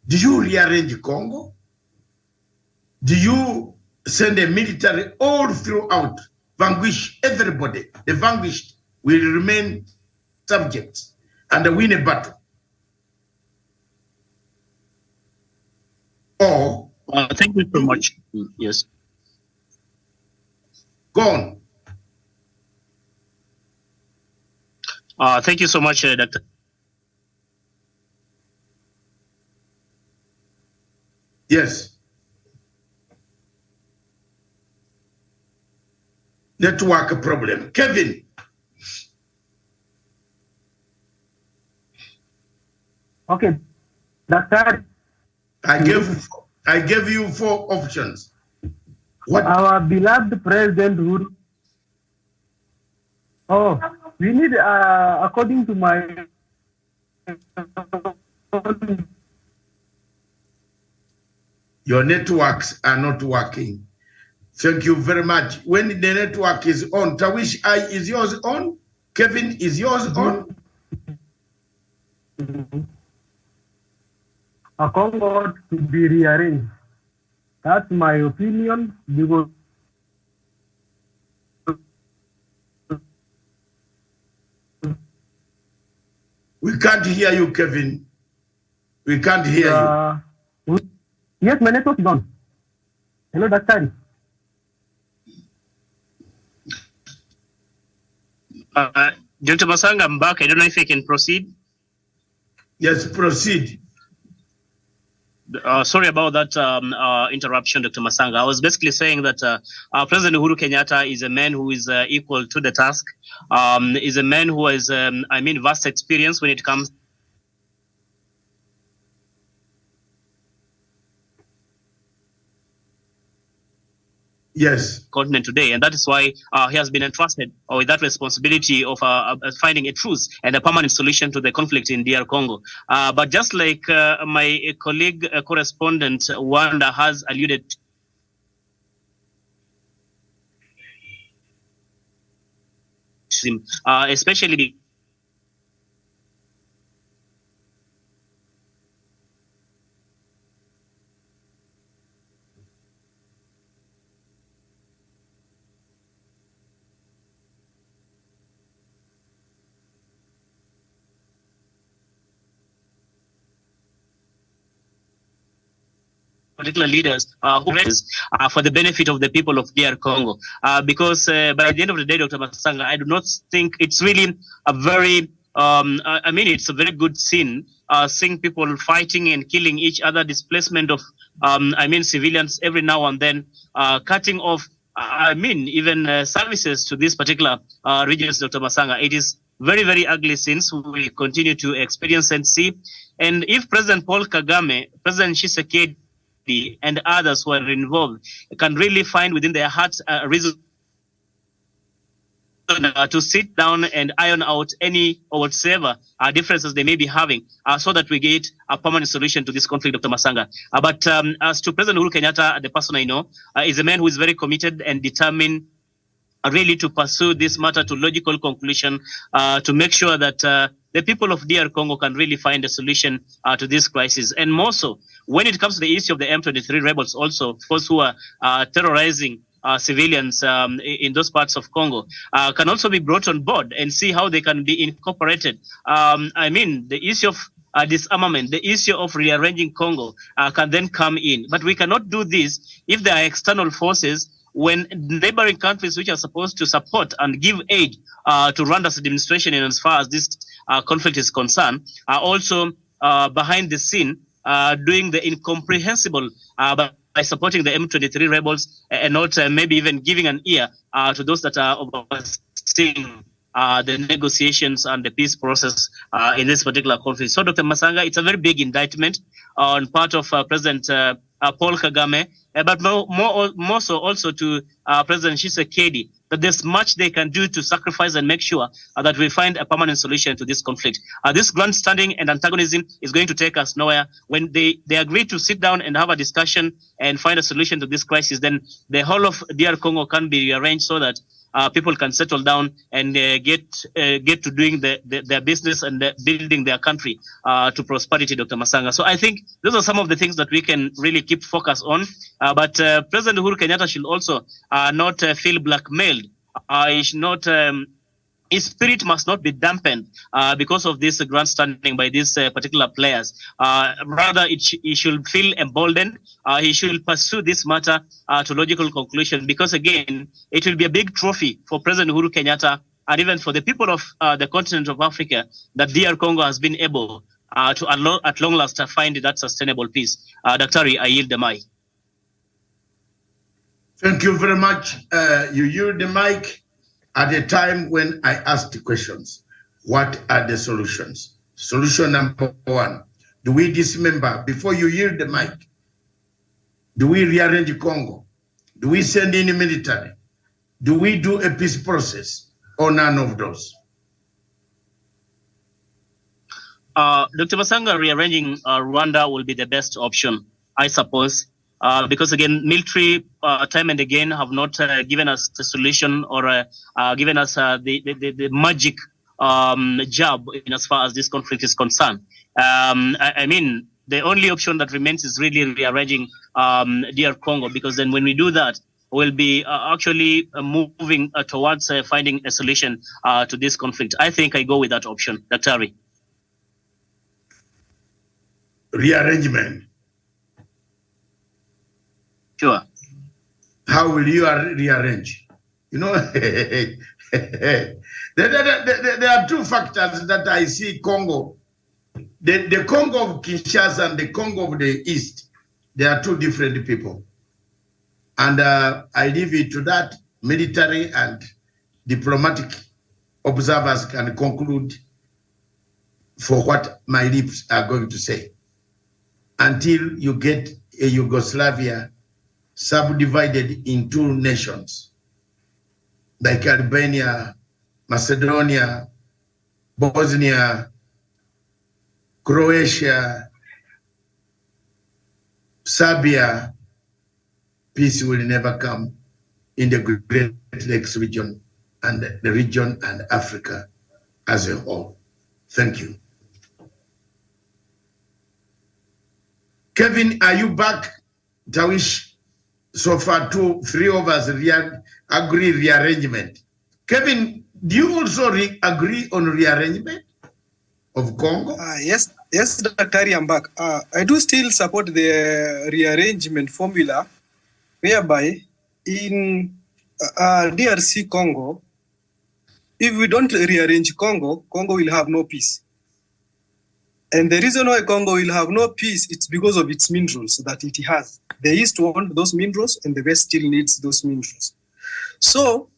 Do you rearrange Congo? Do you send a military all throughout, vanquish everybody? The vanquished will remain subjects and win a battle. Or Thank you so much. Yes. go on. Thank you so much, Dr. Yes. Network problem. Kevin. Okay, Daktari. I gave you 4 options. What? Our beloved President Uhuru. Oh, we need, according to my. Your networks are not working. Thank you very much. When the network is on, Tawish, is yours on? Kevin, is yours on? A Congo to be rearranged. That's my opinion. Because we can't hear you, Kevin. We can't hear you. Yes, my network is on. Hello, Daktari. Dr. Masanga, I'm back. I don't know if I can proceed. Yes, proceed. Sorry about that interruption, Dr. Masanga. I was basically saying that President Uhuru Kenyatta is a man who is equal to the task. Is a man who has, vast experience when it comes Yes. continent today, and that is why he has been entrusted with that responsibility of finding a truce and a permanent solution to the conflict in DR Congo. But just like my colleague correspondent Wanda has alluded to him, especially particular leaders who raise for the benefit of the people of DR Congo. Because by the end of the day, Dr. Masanga, I do not think it's really a very, it's a very good scene, seeing people fighting and killing each other, displacement of, civilians every now and then, cutting off, even services to these particular regions, Dr. Masanga. It is very, very ugly scenes we continue to experience and see. And if President Paul Kagame, President Tshisekedi, and others who are involved can really find within their hearts a reason to sit down and iron out any or whatsoever differences they may be having so that we get a permanent solution to this conflict, Dr. Masanga. But as to President Uhuru Kenyatta, the person I know, is a man who is very committed and determined really to pursue this matter to logical conclusion, to make sure that the people of DR Congo can really find a solution to this crisis. And more so, when it comes to the issue of the M23 rebels also, of course, who are terrorizing civilians in those parts of Congo, can also be brought on board and see how they can be incorporated. The issue of disarmament, the issue of rearranging Congo can then come in. But we cannot do this if there are external forces when neighboring countries which are supposed to support and give aid to Rwanda's administration in as far as this conflict is concerned, are also behind the scene doing the incomprehensible by supporting the M23 rebels and not maybe even giving an ear to those that are overseeing the negotiations and the peace process in this particular conflict. So, Dr. Masanga, it's a very big indictment on part of President Paul Kagame, but more so also to President Tshisekedi, that there's much they can do to sacrifice and make sure that we find a permanent solution to this conflict. This grandstanding and antagonism is going to take us nowhere. When they agree to sit down and have a discussion and find a solution to this crisis, then the whole of DR Congo can be rearranged so that people can settle down and get to doing their business and building their country to prosperity, Dr. Masanga. So I think those are some of the things that we can really keep focus on. But President Uhuru Kenyatta should also not feel blackmailed. He should not. His spirit must not be dampened because of this grandstanding by these particular players. Rather, he should feel emboldened. He should pursue this matter to logical conclusion, because, again, it will be a big trophy for President Uhuru Kenyatta and even for the people of the continent of Africa that DR Congo has been able to, at long last, find that sustainable peace. Daktari, I yield the mic. Thank you very much. You yield the mic at a time when I asked the questions. What are the solutions? Solution number one, Do we dismember? Before you yield the mic, do we rearrange Congo? Do we send in military? Do we do a peace process or none of those? Dr. Masanga, rearranging Rwanda will be the best option, I suppose, because again, military time and again have not given us the solution or given us the magic job in as far as this conflict is concerned. I mean, the only option that remains is really rearranging DR Congo, because then when we do that, we'll be actually moving towards finding a solution to this conflict. I think I go with that option, Dr. Ari. Rearrangement. Sure. How will you rearrange? You know, there are two factors that I see Congo. The Congo of Kinshasa and the Congo of the East, they are two different people. And I leave it to that. Military and diplomatic observers can conclude for what my lips are going to say. Until you get a Yugoslavia subdivided in two nations, like Albania, Macedonia, Bosnia, Croatia, Serbia, peace will never come in the Great Lakes region and the region and Africa as a whole. Thank you. Kevin, are you back? Tawish, so far 3 of us agree rearrangement. Kevin, do you also agree on rearrangement of Congo? Yes, Dr. Ari, I'm back. I do still support the rearrangement formula, whereby in DRC Congo, if we don't rearrange Congo, Congo will have no peace. And the reason why Congo will have no peace, it's because of its minerals that it has. The East wants those minerals and the West still needs those minerals. So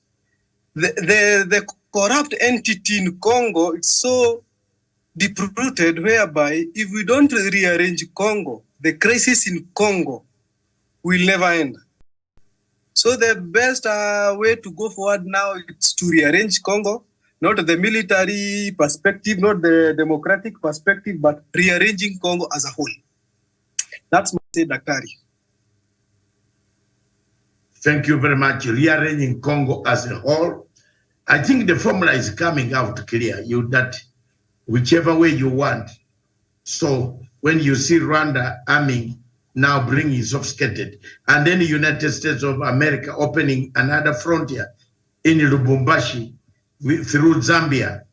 the corrupt entity in Congo, it's so deep-rooted, whereby if we don't rearrange Congo, the crisis in Congo will never end. So the best way to go forward now is to rearrange Congo, not the military perspective, not the democratic perspective, but rearranging Congo as a whole. That's my say, Dr. Ari. Thank you very much. Rearranging Congo as a whole. I think the formula is coming out clear. That whichever way you want. So when you see Rwanda arming, now bringing sophisticated, and then the United States of America opening another frontier in Lubumbashi through Zambia,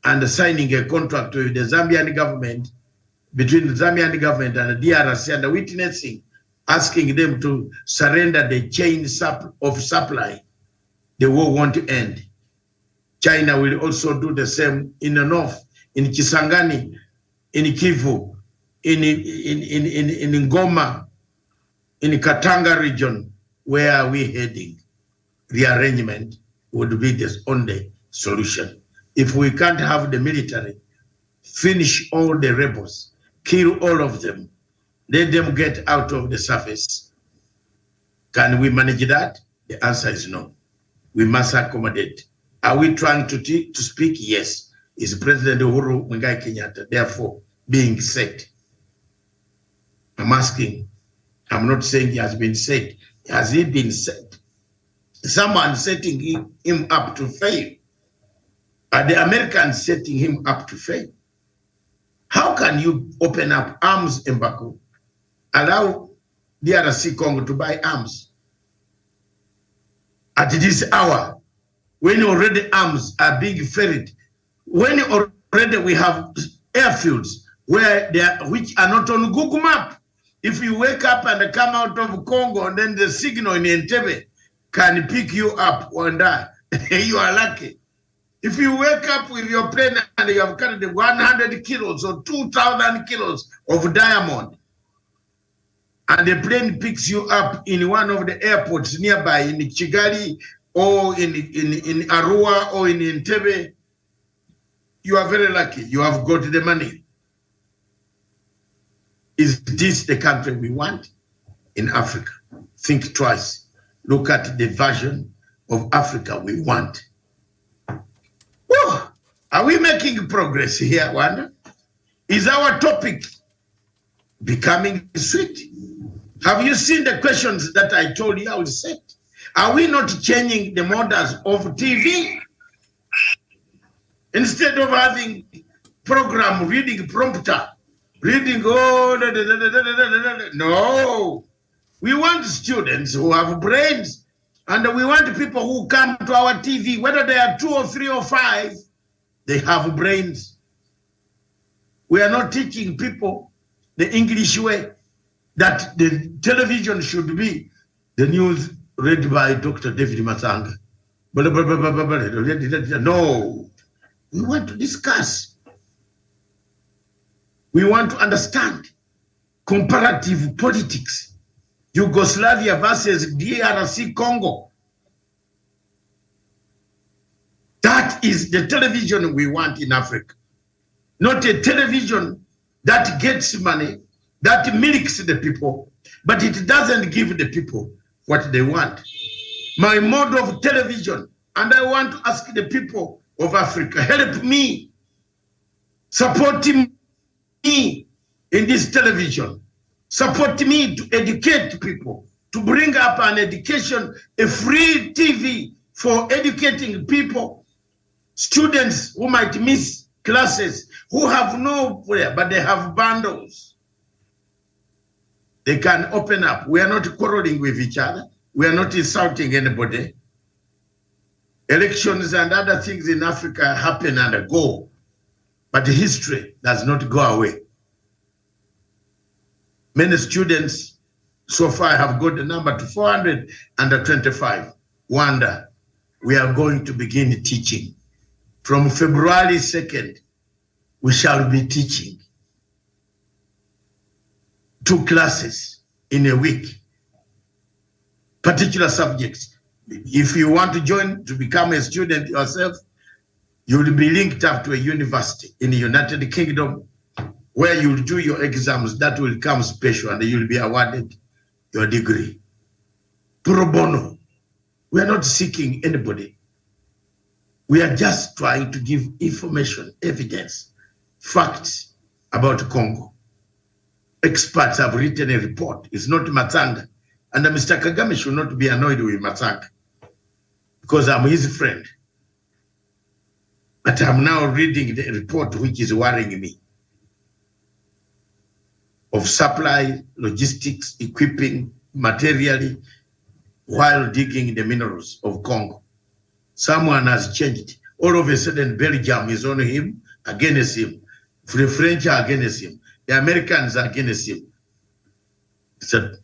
and signing a contract with the Zambian government, between the Zambian government and the DRC, and witnessing, asking them to surrender the chain of supply, the war won't end. China will also do the same in the north, in Kisangani, in Kivu, in Ngoma, in Katanga region. Where are we heading? Rearrangement would be the only solution. If we can't have the military, finish all the rebels, kill all of them, let them get out of the surface. Can we manage that? The answer is no. We must accommodate. Are we trying to speak? Yes. Is President Uhuru Muigai Kenyatta therefore being said? I'm asking. I'm not saying he has been said. Has he been said? Someone setting him up to fail. Are the Americans setting him up to fail? How can you open up arms embargo, allow DRC Congo to buy arms at this hour, when already arms are being ferried, when already we have airfields which are not on Google Map? If you wake up and come out of Congo, and then the signal in Entebbe can pick you up one day, you are lucky. If you wake up with your plane and you have carried 100 kilos or 2,000 kilos of diamond, and the plane picks you up in one of the airports nearby in Kigali or in Arua or in Entebbe, you are very lucky. You have got the money. Is this the country we want in Africa? Think twice. Look at the version of Africa we want. Whew. Are we making progress here, Wanda? Is our topic becoming sweet? Have you seen the questions that I told you I would set? Are we not changing the models of TV? Instead of having program reading prompter, reading, no. We want students who have brains, and we want people who come to our TV, whether they are 2 or 3 or 5, they have brains. We are not teaching people the English way, that the television should be the news read by Dr. David Masanga. No, we want to discuss. We want to understand comparative politics. Yugoslavia versus DRC Congo. That is the television we want in Africa. Not a television that gets money, that milks the people, but it doesn't give the people what they want. My mode of television, and I want to ask the people of Africa, help me, support me in this television. Support me to educate people, to bring up an education, a free TV for educating people, students who might miss classes, who have no prayer, but they have bundles. They can open up. We are not quarreling with each other. We are not insulting anybody. Elections and other things in Africa happen and go, but history does not go away. Many students so far have got the number to 425. Wanda, we are going to begin teaching. From February 2nd, we shall be teaching 2 classes in a week, particular subjects. If you want to join to become a student yourself, you will be linked up to a university in the United Kingdom, where you'll do your exams. That will come special, and you'll be awarded your degree. Pro bono. We are not seeking anybody. We are just trying to give information, evidence, facts about Congo. Experts have written a report. It's not Masanga. And Mr. Kagame should not be annoyed with Masanga, because I'm his friend. But I'm now reading the report which is worrying me, of supply, logistics, equipping, materially, while digging the minerals of Congo. Someone has changed. All of a sudden, Belgium is on him, against him. The French are against him. The Americans are against him. He said,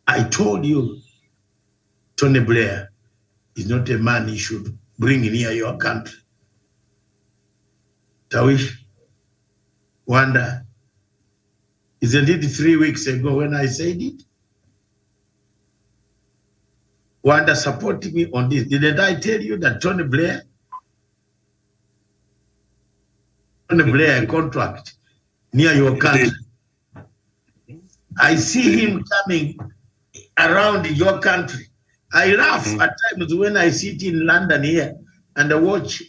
I told you, Tony Blair is not a man you should bring near your country. Tawish, Wanda, isn't it 3 weeks ago when I said it? Wanda supported me on this. Didn't I tell you that Tony Blair a contract near your country? I see him coming around your country. I laugh at times when I sit in London here and I watch.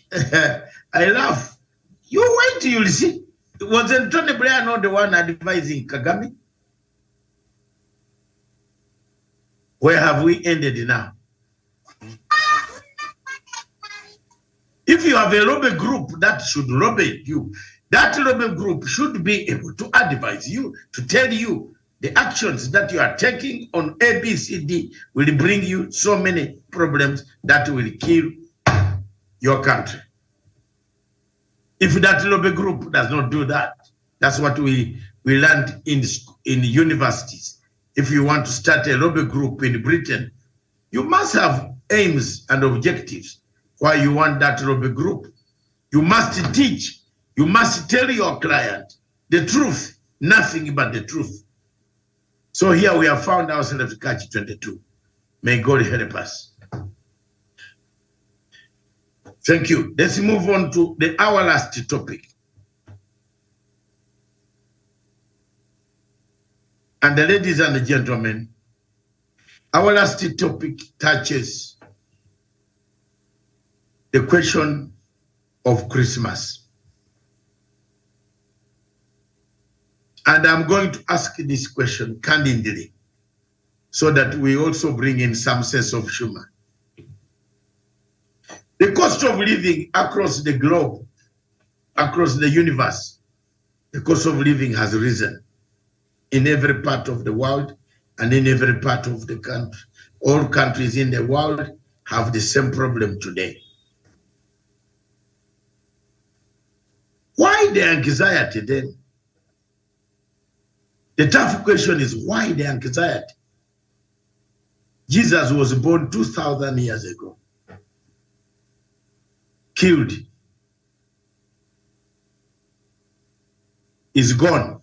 I laugh. You wait till you see. Wasn't Tony Blair not the one advising Kagame? Where have we ended now? If you have a lobby group that should lobby you, that lobby group should be able to advise you, to tell you the actions that you are taking on ABCD will bring you so many problems that will kill your country. If that lobby group does not do that, that's what we learned in universities. If you want to start a lobby group in Britain, you must have aims and objectives why you want that lobby group. You must teach. You must tell your client the truth, nothing but the truth. So here we have found ourselves at catch 22. May God help us. Thank you. Let's move on to our last topic. And the ladies and the gentlemen, our last topic touches the question of Christmas. And I'm going to ask this question candidly so that we also bring in some sense of humor. The cost of living across the globe, across the universe, the cost of living has risen in every part of the world and in every part of the country. All countries in the world have the same problem today. Why the anxiety then? The tough question is why the anxiety? Jesus was born 2,000 years ago, killed, is gone.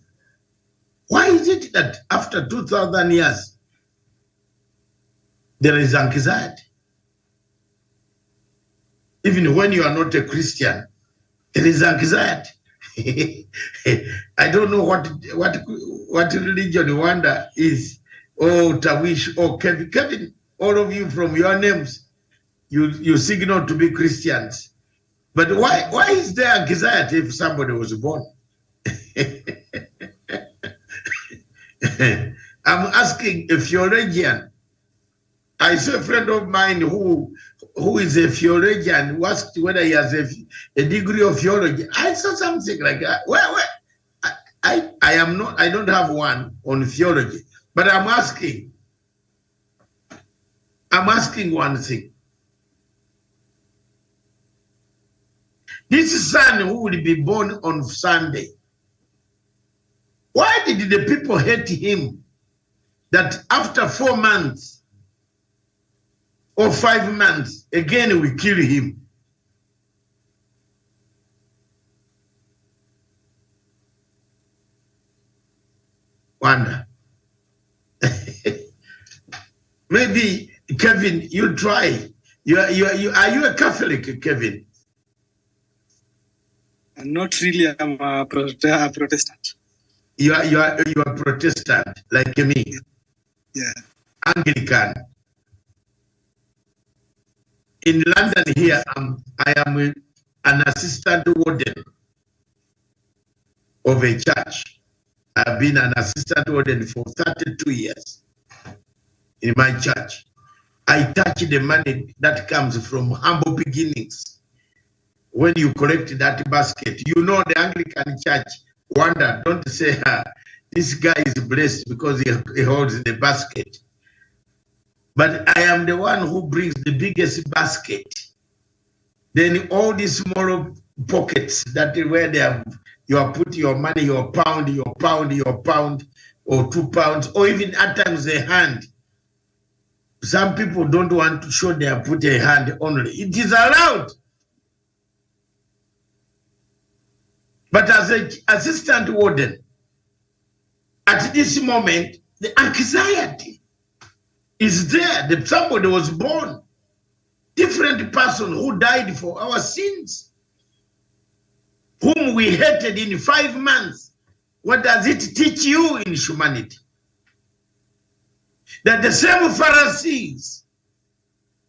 Why is it that after 2,000 years, there is anxiety? Even when you are not a Christian, there is anxiety. I don't know what religion Wanda is, or Tawish, or Kevin. Kevin, all of you from your names, you signal to be Christians. But why is there anxiety if somebody was born? I'm asking a theologian. I saw a friend of mine who is a theologian, who asked whether he has a degree of theology. I saw something like that. Well, I don't have one on theology, but I'm asking one thing. This son who will be born on Sunday, why did the people hate him that after 4 months or 5 months, again we kill him? Wonder. Maybe, Kevin, you try. Are you a Catholic, Kevin? Not really. I'm a Protestant. You are Protestant, like me. Yeah. Anglican. In London here, I am an assistant warden of a church. I've been an assistant warden for 32 years in my church. I touch the money that comes from humble beginnings. When you collect that basket, you know the Anglican church, Wanda, don't say, this guy is blessed because he holds the basket. But I am the one who brings the biggest basket. Then all these small pockets that where you are putting your money, your pound, or 2 pounds, or even at times a hand. Some people don't want to show they have put a hand only. It is allowed. But as an assistant warden, at this moment, the anxiety is there. That somebody was born, different person who died for our sins, whom we hated in 5 months. What does it teach you in humanity? That the same Pharisees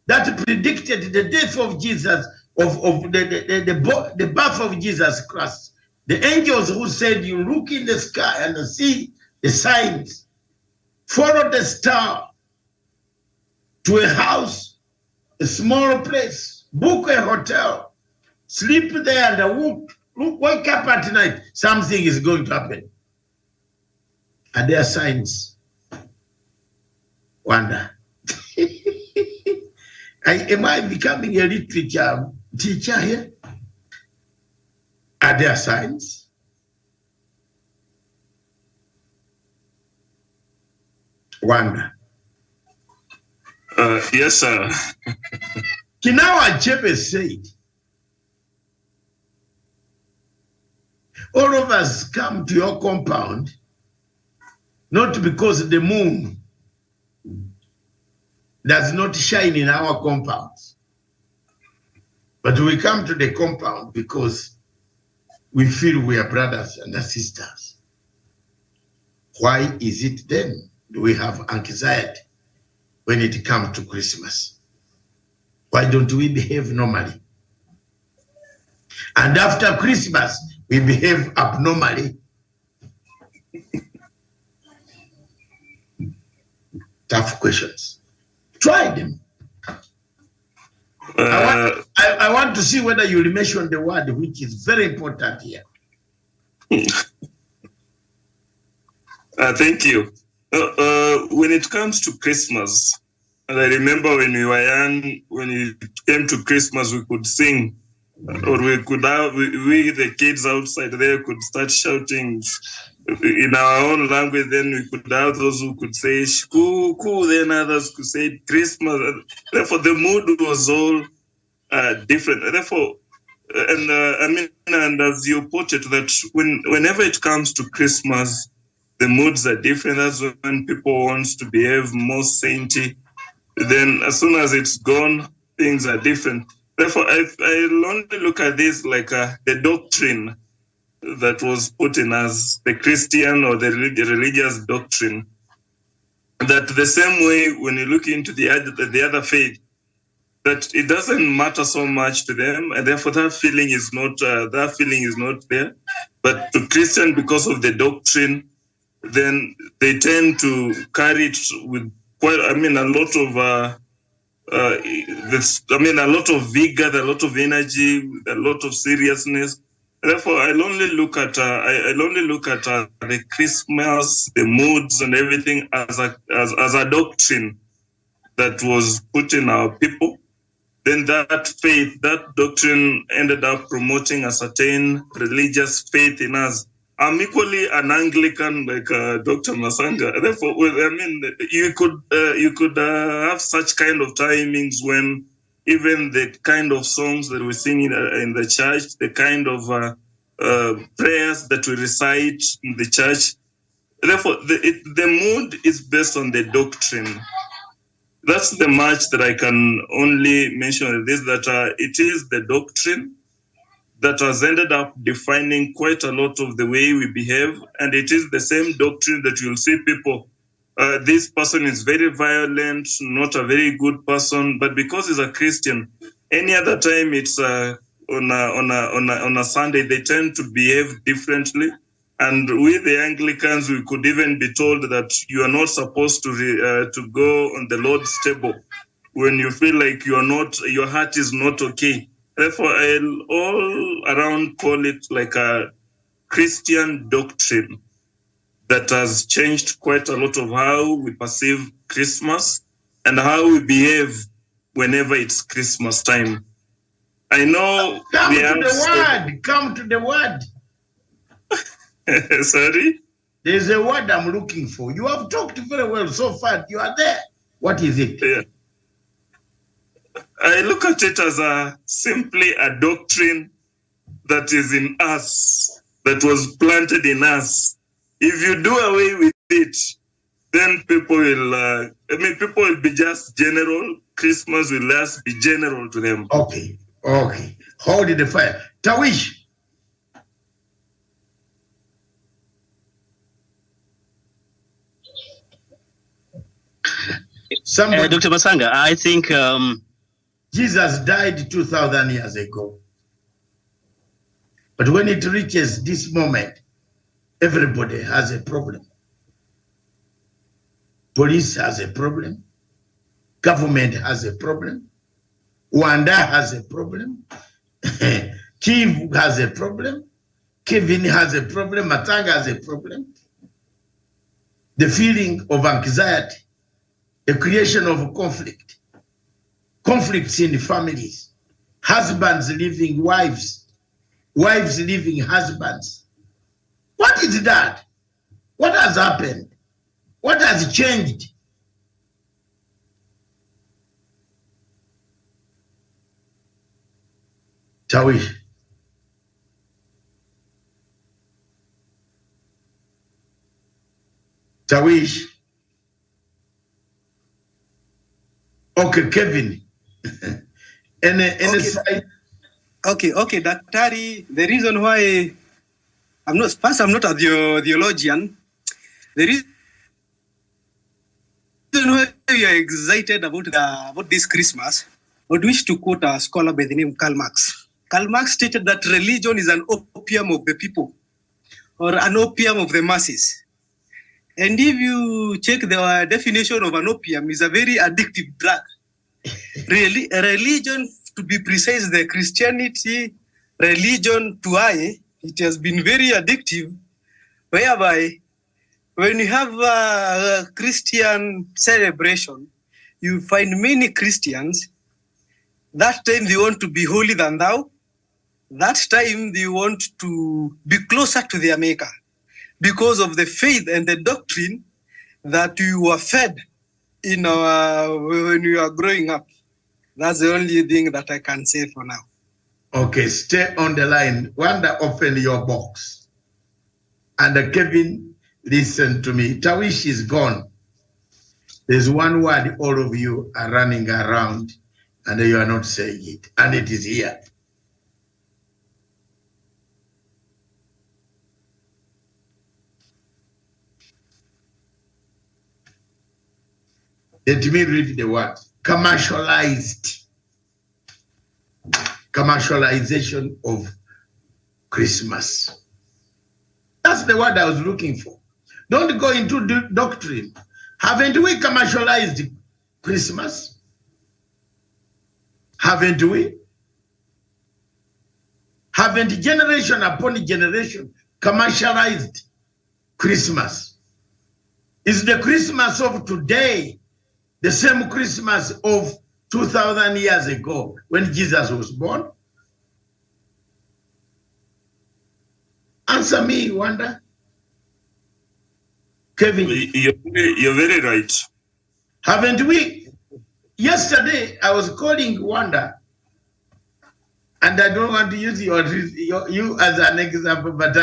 that predicted the death of Jesus, of the birth of Jesus Christ, the angels who said, you look in the sky and see the signs, follow the star to a house, a small place, book a hotel, sleep there and wake up at night, something is going to happen. Are there signs? Wonder. Am I becoming a literature teacher here? Are there signs? Wonder. Yes, sir. Kinawa Achebe said, all of us come to your compound, not because the moon does not shine in our compounds, but we come to the compound because we feel we are brothers and sisters. Why is it then do we have anxiety when it comes to Christmas? Why don't we behave normally? And after Christmas, we behave abnormally. Tough questions. Try them. I want to see whether you will mention the word which is very important here. Thank you. When it comes to Christmas, and I remember when we were young, when it came to Christmas, we could sing, or we could have, we the kids outside there could start shouting in our own language. Then we could have those who could say "shkuku," then others could say Christmas. Therefore, the mood was all different. Therefore, and as you put it, that whenever it comes to Christmas, the moods are different. That's when people want to behave more saintly. Then as soon as it's gone, things are different. Therefore, I only look at this like the doctrine that was put in as the Christian or the religious doctrine. That the same way when you look into the other faith, that it doesn't matter so much to them, and therefore that feeling is not there. But to Christian, because of the doctrine, then they tend to carry it with quite, a lot of a lot of vigor, a lot of energy, a lot of seriousness. Therefore, I only look at the Christmas, the moods, and everything as a doctrine that was put in our people. Then that faith, that doctrine ended up promoting a certain religious faith in us. I'm equally an Anglican like Dr. Masanga. Therefore, you could have such kind of timings when even the kind of songs that we sing in the church, the kind of prayers that we recite in the church. Therefore, the mood is based on the doctrine. That's the much that I can only mention this, that it is the doctrine that has ended up defining quite a lot of the way we behave. And it is the same doctrine that you'll see people, this person is very violent, not a very good person, but because he's a Christian, any other time it's on a Sunday, they tend to behave differently. And with the Anglicans, we could even be told that you are not supposed to go on the Lord's table when you feel like your heart is not okay. Therefore, I'll all around call it like a Christian doctrine that has changed quite a lot of how we perceive Christmas and how we behave whenever it's Christmas time. I know. Come to the word. Sorry? There's a word I'm looking for. You have talked very well so far. You are there. What is it? Yeah. I look at it as simply a doctrine that is in us, that was planted in us. If you do away with it, then people will be just general. Christmas will just be general to them. Okay. Hold the fire. Tawish. Dr. Masanga, I think Jesus died 2,000 years ago. But when it reaches this moment, everybody has a problem. Police has a problem. Government has a problem. Wanda has a problem. Kim has a problem. Kevin has a problem. Matanga has a problem. The feeling of anxiety, the creation of conflict, conflicts in families, husbands leaving wives, wives leaving husbands. What is that? What has happened? What has changed? Tawish. Tawish. Okay, Kevin. Okay, Daktari, the reason why I'm not a theologian, The reason why we are excited about this Christmas, I would wish to quote a scholar by the name Karl Marx. Karl Marx stated that religion is an opium of the people, or an opium of the masses. And if you check the definition of an opium, it's a very addictive drug. Really, religion, to be precise, the Christianity religion to I, it has been very addictive, whereby when you have a Christian celebration, you find many Christians, that time they want to be holier than thou, that time they want to be closer to their maker because of the faith and the doctrine that you were fed in when you are growing up. That's the only thing that I can say for now. Okay, stay on the line. Wanda, open your box. And Kevin, listen to me. Tawish is gone. There's one word all of you are running around and you are not saying it. And it is here. Let me read the word. Commercialized. Commercialization of Christmas. That's the word I was looking for. Don't go into doctrine. Haven't we commercialized Christmas? Haven't we? Haven't generation upon generation commercialized Christmas? Is the Christmas of today the same Christmas of 2,000 years ago when Jesus was born? Answer me, Wanda. Kevin. You're very right. Haven't we? Yesterday, I was calling Wanda, and I don't want to use you as an example, but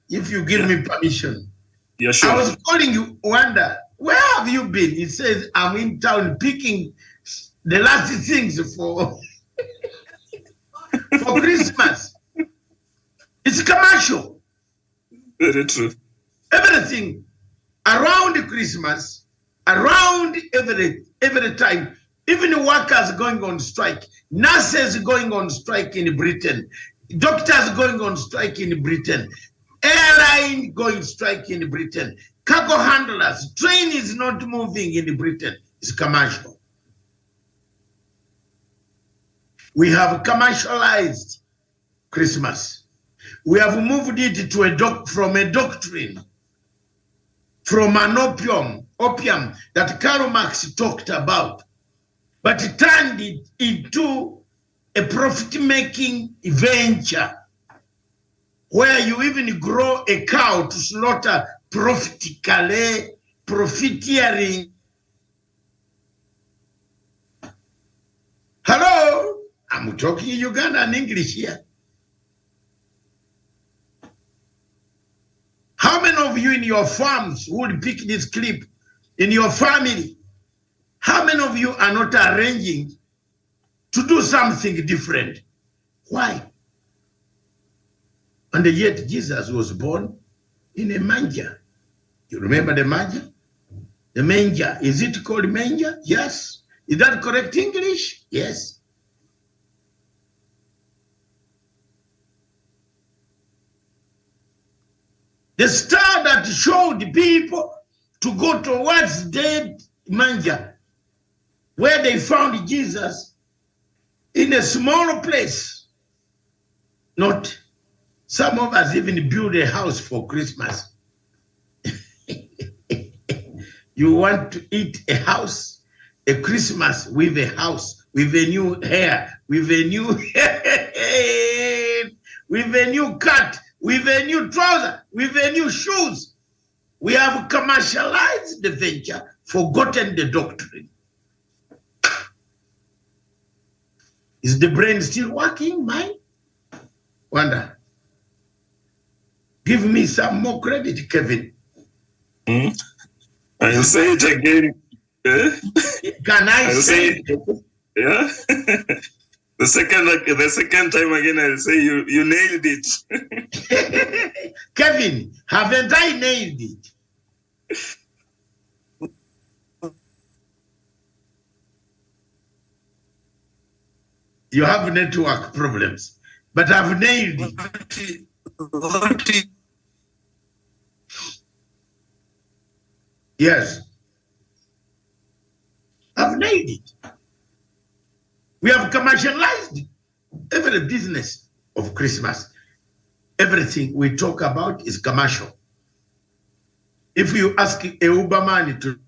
if you give me permission. Yeah, sure. I was calling you, Wanda, where have you been? He says, I'm in town picking the last things for Christmas. It's commercial. Very true. Everything around Christmas, around every time, even workers going on strike, nurses going on strike in Britain, doctors going on strike in Britain, airline going strike in Britain, cargo handlers, train is not moving in Britain. It's commercial. We have commercialized Christmas. We have moved it to from a doctrine, from an opium that Karl Marx talked about, but turned it into a profit-making venture where you even grow a cow to slaughter profiteering. Hello, I'm talking Ugandan English here. How many of you in your farms would pick this clip in your family? How many of you are not arranging to do something different? Why? And yet Jesus was born in a manger. You remember the manger? The manger. Is it called manger? Yes. Is that correct English? Yes. The star that showed people to go towards the manger, where they found Jesus in a small place. Not, some of us even build a house for Christmas. You want to eat a house, a Christmas with a house, with a new hair, with a new with a new cut, with a new trouser, with a new shoes. We have commercialized the venture, forgotten the doctrine. Is the brain still working, mine? Wanda. Give me some more credit, Kevin. I'll say it again. Can I say it? Yeah. The second time again, I'll say you nailed it. Kevin, haven't I nailed it? You have network problems, but I've nailed it. Yes. I've nailed it. We have commercialized every business of Christmas. Everything we talk about is commercial. If you ask a Uber man to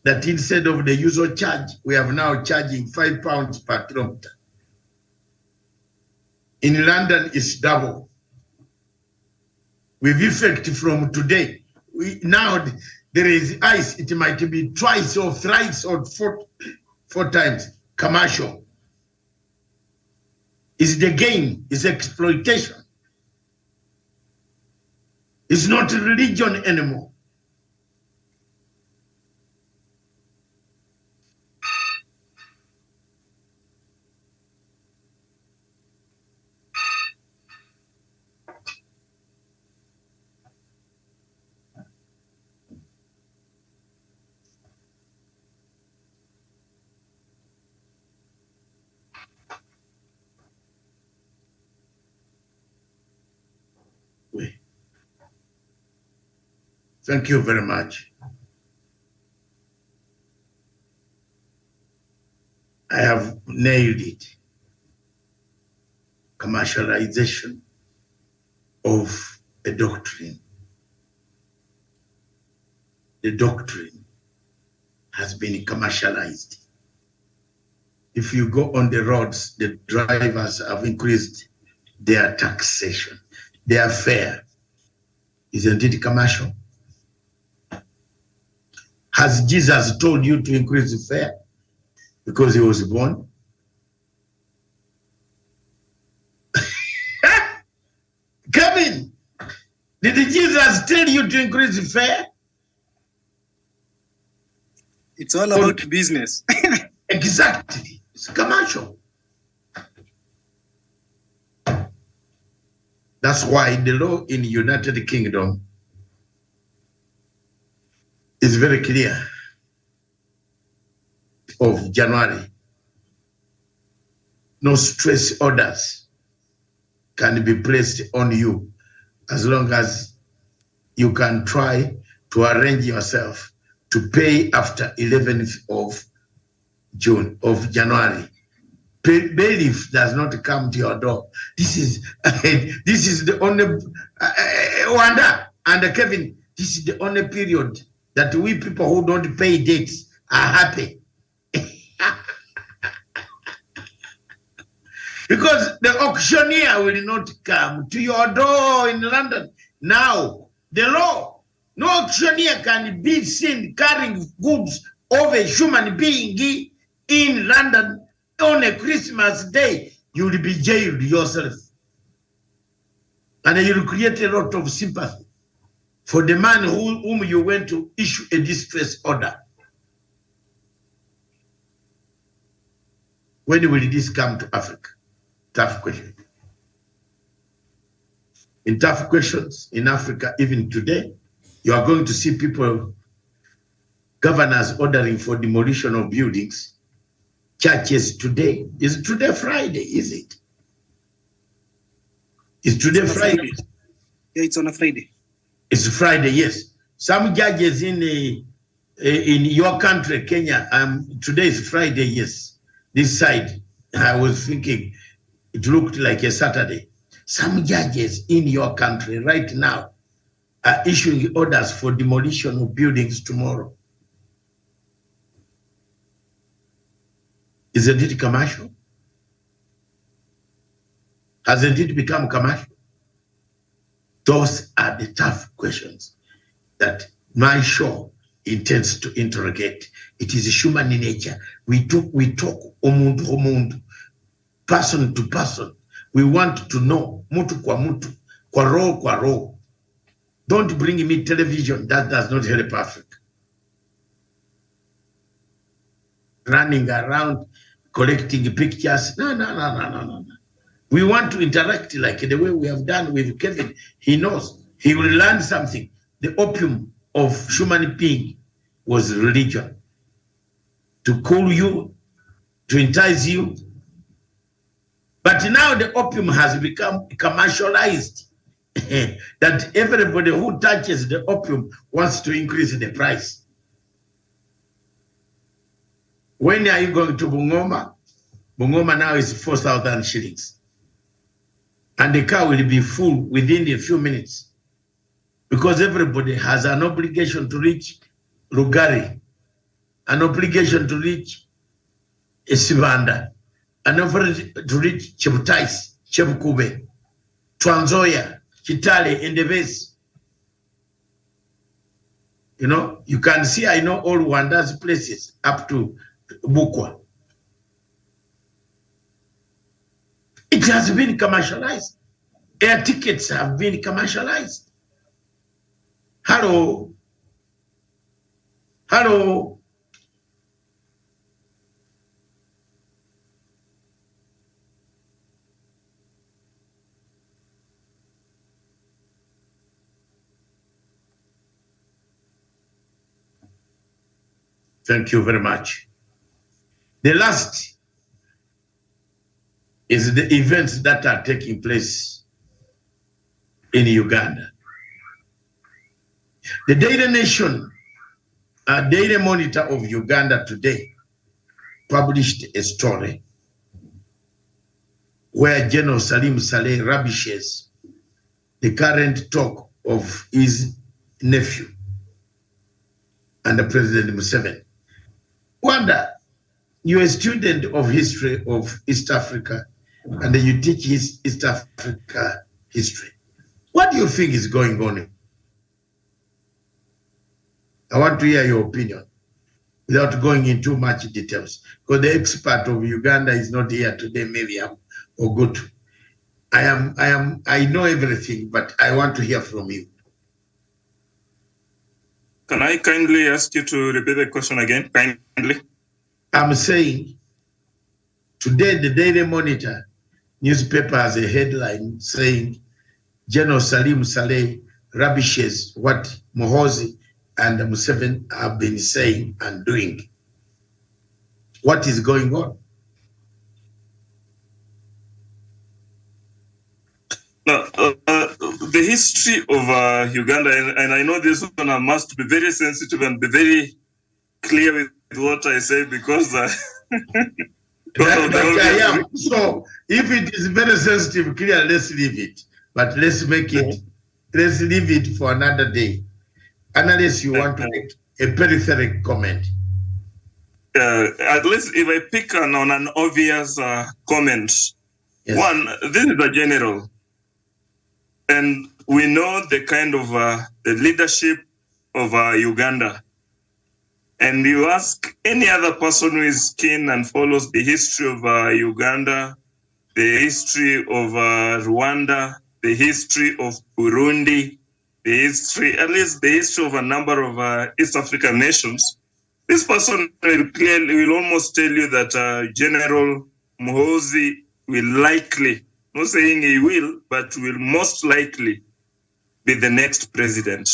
that instead of the usual charge, we are now charging £5 per kilometer. In London, it's double. With effect from today, now there is ice, it might be twice or thrice or four times commercial. It's the gain, it's exploitation. It's not religion anymore. Thank you very much. I have nailed it. Commercialization of a doctrine. The doctrine has been commercialized. If you go on the roads, the drivers have increased their taxation, their fare. Isn't it commercial? Has Jesus told you to increase the fare because he was born? Kevin, did Jesus tell you to increase the fare? It's all about business. Exactly. It's commercial. That's why the law in the United Kingdom is very clear. Of January, no stress orders can be placed on you as long as you can try to arrange yourself to pay after 11th of January. Bailiff does not come to your door. This is the only Wanda and Kevin. This is the only period that we people who don't pay debts are happy. Because the auctioneer will not come to your door in London. Now, the law, no auctioneer can be seen carrying goods of a human being in London on a Christmas day. You will be jailed yourself. And you will create a lot of sympathy for the man whom you went to issue a distress order. When will this come to Africa? Tough question. In tough questions in Africa, even today, you are going to see people, governors ordering for demolition of buildings, churches today. Is today Friday, is it? Is today Friday? Yeah, it's on a Friday. It's Friday, yes. Some judges in your country, Kenya, today is Friday, yes. This side, I was thinking, it looked like a Saturday. Some judges in your country right now are issuing orders for demolition of buildings tomorrow. Isn't it commercial? Hasn't it become commercial? Those are the tough questions that my show intends to interrogate. It is human nature. We talk omundu, person to person. We want to know mutu kwa mutu, kwa roho. Don't bring me television. That does not help Africa. Running around collecting pictures. No. We want to interact like the way we have done with Kevin. He knows. He will learn something. The opium of human being was religion. To cool you, to entice you. But now the opium has become commercialized. That everybody who touches the opium wants to increase the price. When are you going to Bungoma? Bungoma now is 4,000 shillings. And the car will be full within a few minutes. Because everybody has an obligation to reach Lugari, an obligation to reach Isibanda, an obligation to reach Chebutais, Chebukube, Trans Nzoia, Kitale, and the base. You know, you can see, I know all Rwanda's places up to Bukwa. It has been commercialized. Air tickets have been commercialized. Hello. Hello. Thank you very much. The last is the events that are taking place in Uganda. The Daily Nation, Daily Monitor of Uganda today published a story where General Salim Saleh rubbishes the current talk of his nephew and the President Museveni. Wanda, you're a student of history of East Africa and you teach East Africa history. What do you think is going on? I want to hear your opinion without going into much details, because the expert of Uganda is not here today, Miriam or Gutu. I know everything, but I want to hear from you. Can I kindly ask you to repeat the question again, kindly? I'm saying today the Daily Monitor newspaper has a headline saying General Salim Saleh rubbishes what Muhoozi and Museveni have been saying and doing. What is going on? Now, the history of Uganda, and I know this one, I must be very sensitive and be very clear with what I say, because I am. So if it is very sensitive, clear, let's leave it. But let's make it, let's leave it for another day. Unless you want to make a peripheral comment. At least if I pick on an obvious comment, Yes. One, this is a general. And we know the kind of the leadership of Uganda. And you ask any other person who is keen and follows the history of Uganda, the history of Rwanda, the history of Burundi, the history, at least the history of a number of East African nations, this person will almost tell you that General Muhoozi will likely, not saying he will, but will most likely be the next president.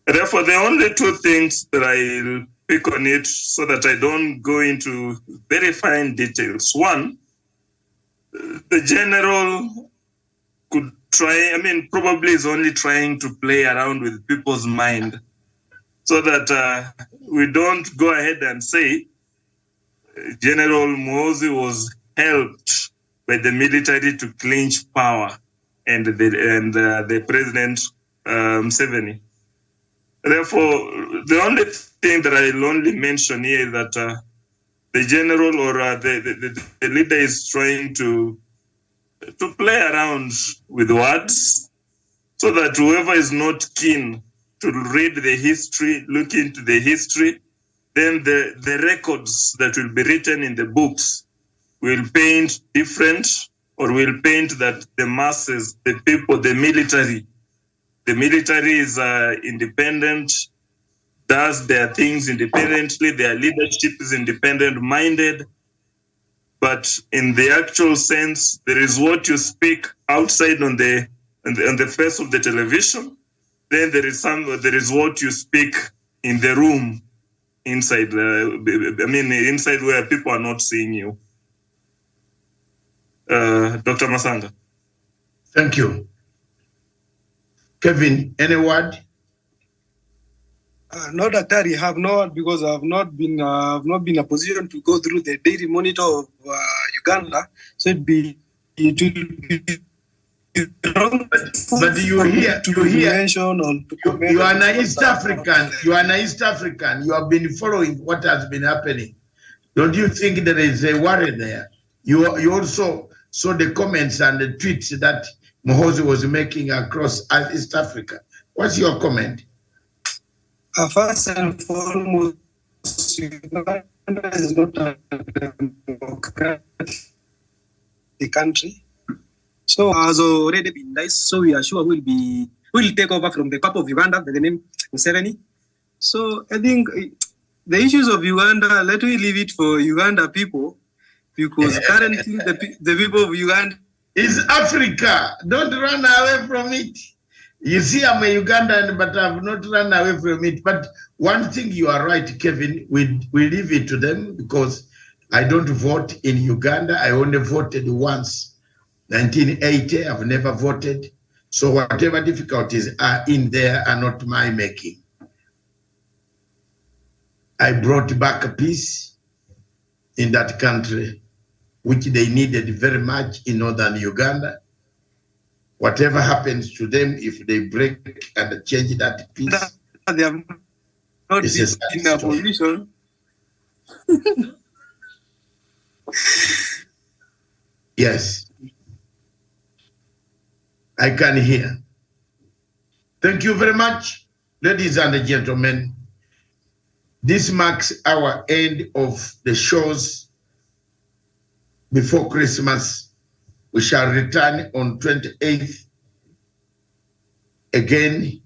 Therefore, the only two things that I'll pick on it so that I don't go into very fine details. One, the general could try, probably is only trying to play around with people's mind so that we don't go ahead and say General Muhoozi was helped by the military to clinch power and the President Museveni. Therefore, the only thing that I'll only mention here is that the general or the leader is trying to play around with words so that whoever is not keen to read the history, look into the history, then the records that will be written in the books will paint different, or will paint that the masses, the people, the military is independent, does their things independently, their leadership is independent-minded. but in the actual sense, there is what you speak outside on the face of the television. Then there is what you speak in the room, inside. Inside where people are not seeing you. Dr. Masanga. Thank you. Kevin, any word? No, Doctor, you have not, because I've not been in a position to go through the daily monitor of Uganda. So it will be wrong. But you mention or to comment. You are an East African. You are an East African. You have been following what has been happening. Don't you think there is a worry there? You also saw the comments and the tweets that Muhoozi was making across East Africa. What's your comment? First and foremost, Uganda is not a democratic country. So has already been nice. So we are sure we'll take over from the Cup of Uganda by the name Museveni. So I think the issues of Uganda, let me leave it for Uganda people, because currently the people of Uganda is Africa. Don't run away from it. You see, I'm a Ugandan, but I've not run away from it. But one thing you are right, Kevin, we leave it to them, because I don't vote in Uganda. I only voted once, 1980. I've never voted. So whatever difficulties are in there are not my making. I brought back peace in that country, which they needed very much in northern Uganda. Whatever happens to them, if they break and change that peace, they have not been in a position. Yes, I can hear. Thank you very much, ladies and gentlemen. This marks our end of the shows before Christmas. We shall return on 28th again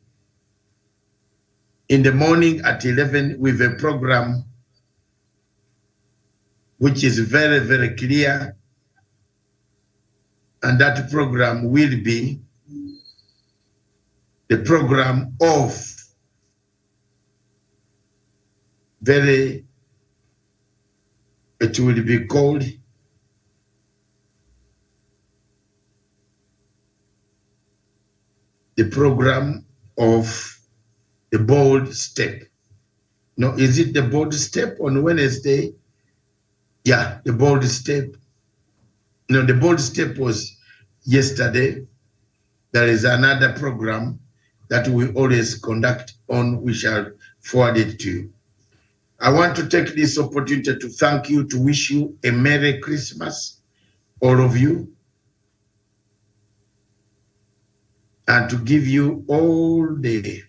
in the morning at 11 with a program which is very, very clear. And that program will be the program of it will be called the program of the bold step. No, is it the bold step on Wednesday? Yeah, the bold step. No, the bold step was yesterday. There is another program that we always conduct on. We shall forward it to you. I want to take this opportunity to thank you, to wish you a Merry Christmas, all of you, and to give you all the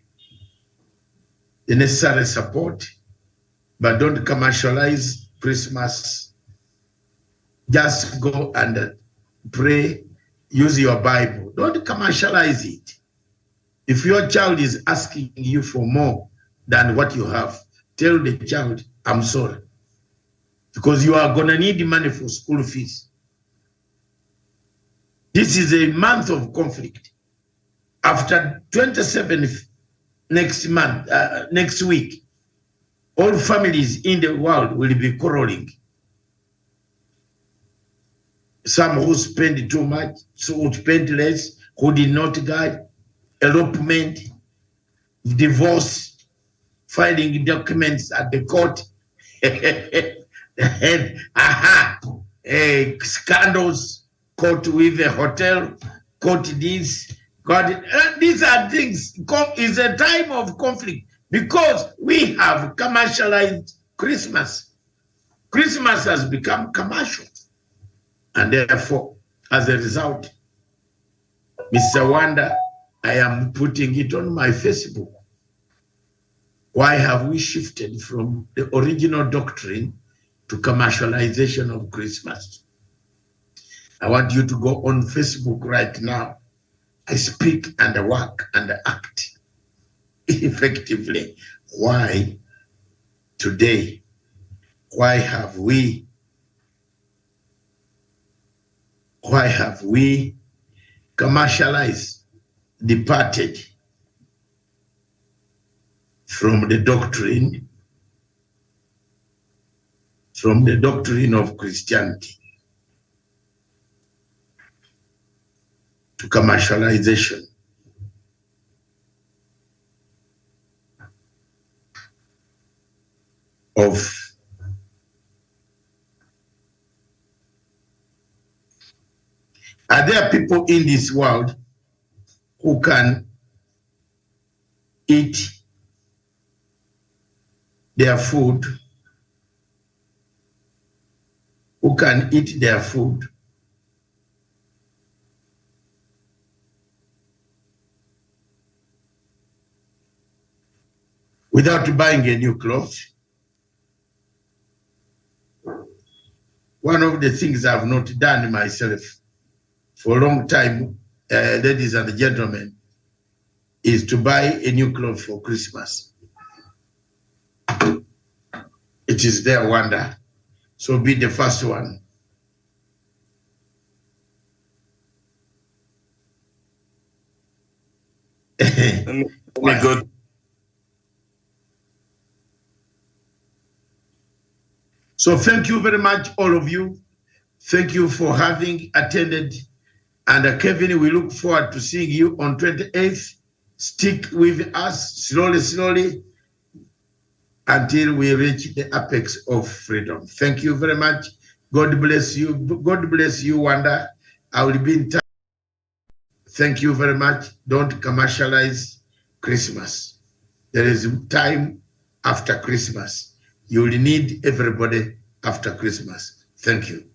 necessary support, but don't commercialize Christmas. Just go and pray, use your Bible. Don't commercialize it. If your child is asking you for more than what you have, tell the child, I'm sorry, because you are going to need money for school fees. This is a month of conflict. After 27th next week, all families in the world will be quarreling. Some who spend too much, some who spend less, who did not guide, elopement, divorce, filing documents at the court, scandals, court with a hotel, court this, God, these are things. It's a time of conflict because we have commercialized Christmas. Christmas has become commercial. And therefore, as a result, Mr. Wanda, I am putting it on my Facebook. Why have we shifted from the original doctrine to commercialization of Christmas? I want you to go on Facebook right now. I speak and work and act effectively. Why today? Why have we why have we commercialized, departed from the doctrine of Christianity to commercialization? Are there people in this world who can eat their food, without buying a new clothes? One of the things I've not done myself for a long time, ladies and gentlemen, is to buy a new clothes for Christmas. It is their wonder. So be the first one. Let me go. So thank you very much, all of you. Thank you for having attended. And Kevin, we look forward to seeing you on 28th. Stick with us slowly, until we reach the apex of freedom. Thank you very much. God bless you. God bless you, Wanda. I will be in touch. Thank you very much. Don't commercialize Christmas. There is time after Christmas. You will need everybody after Christmas. Thank you.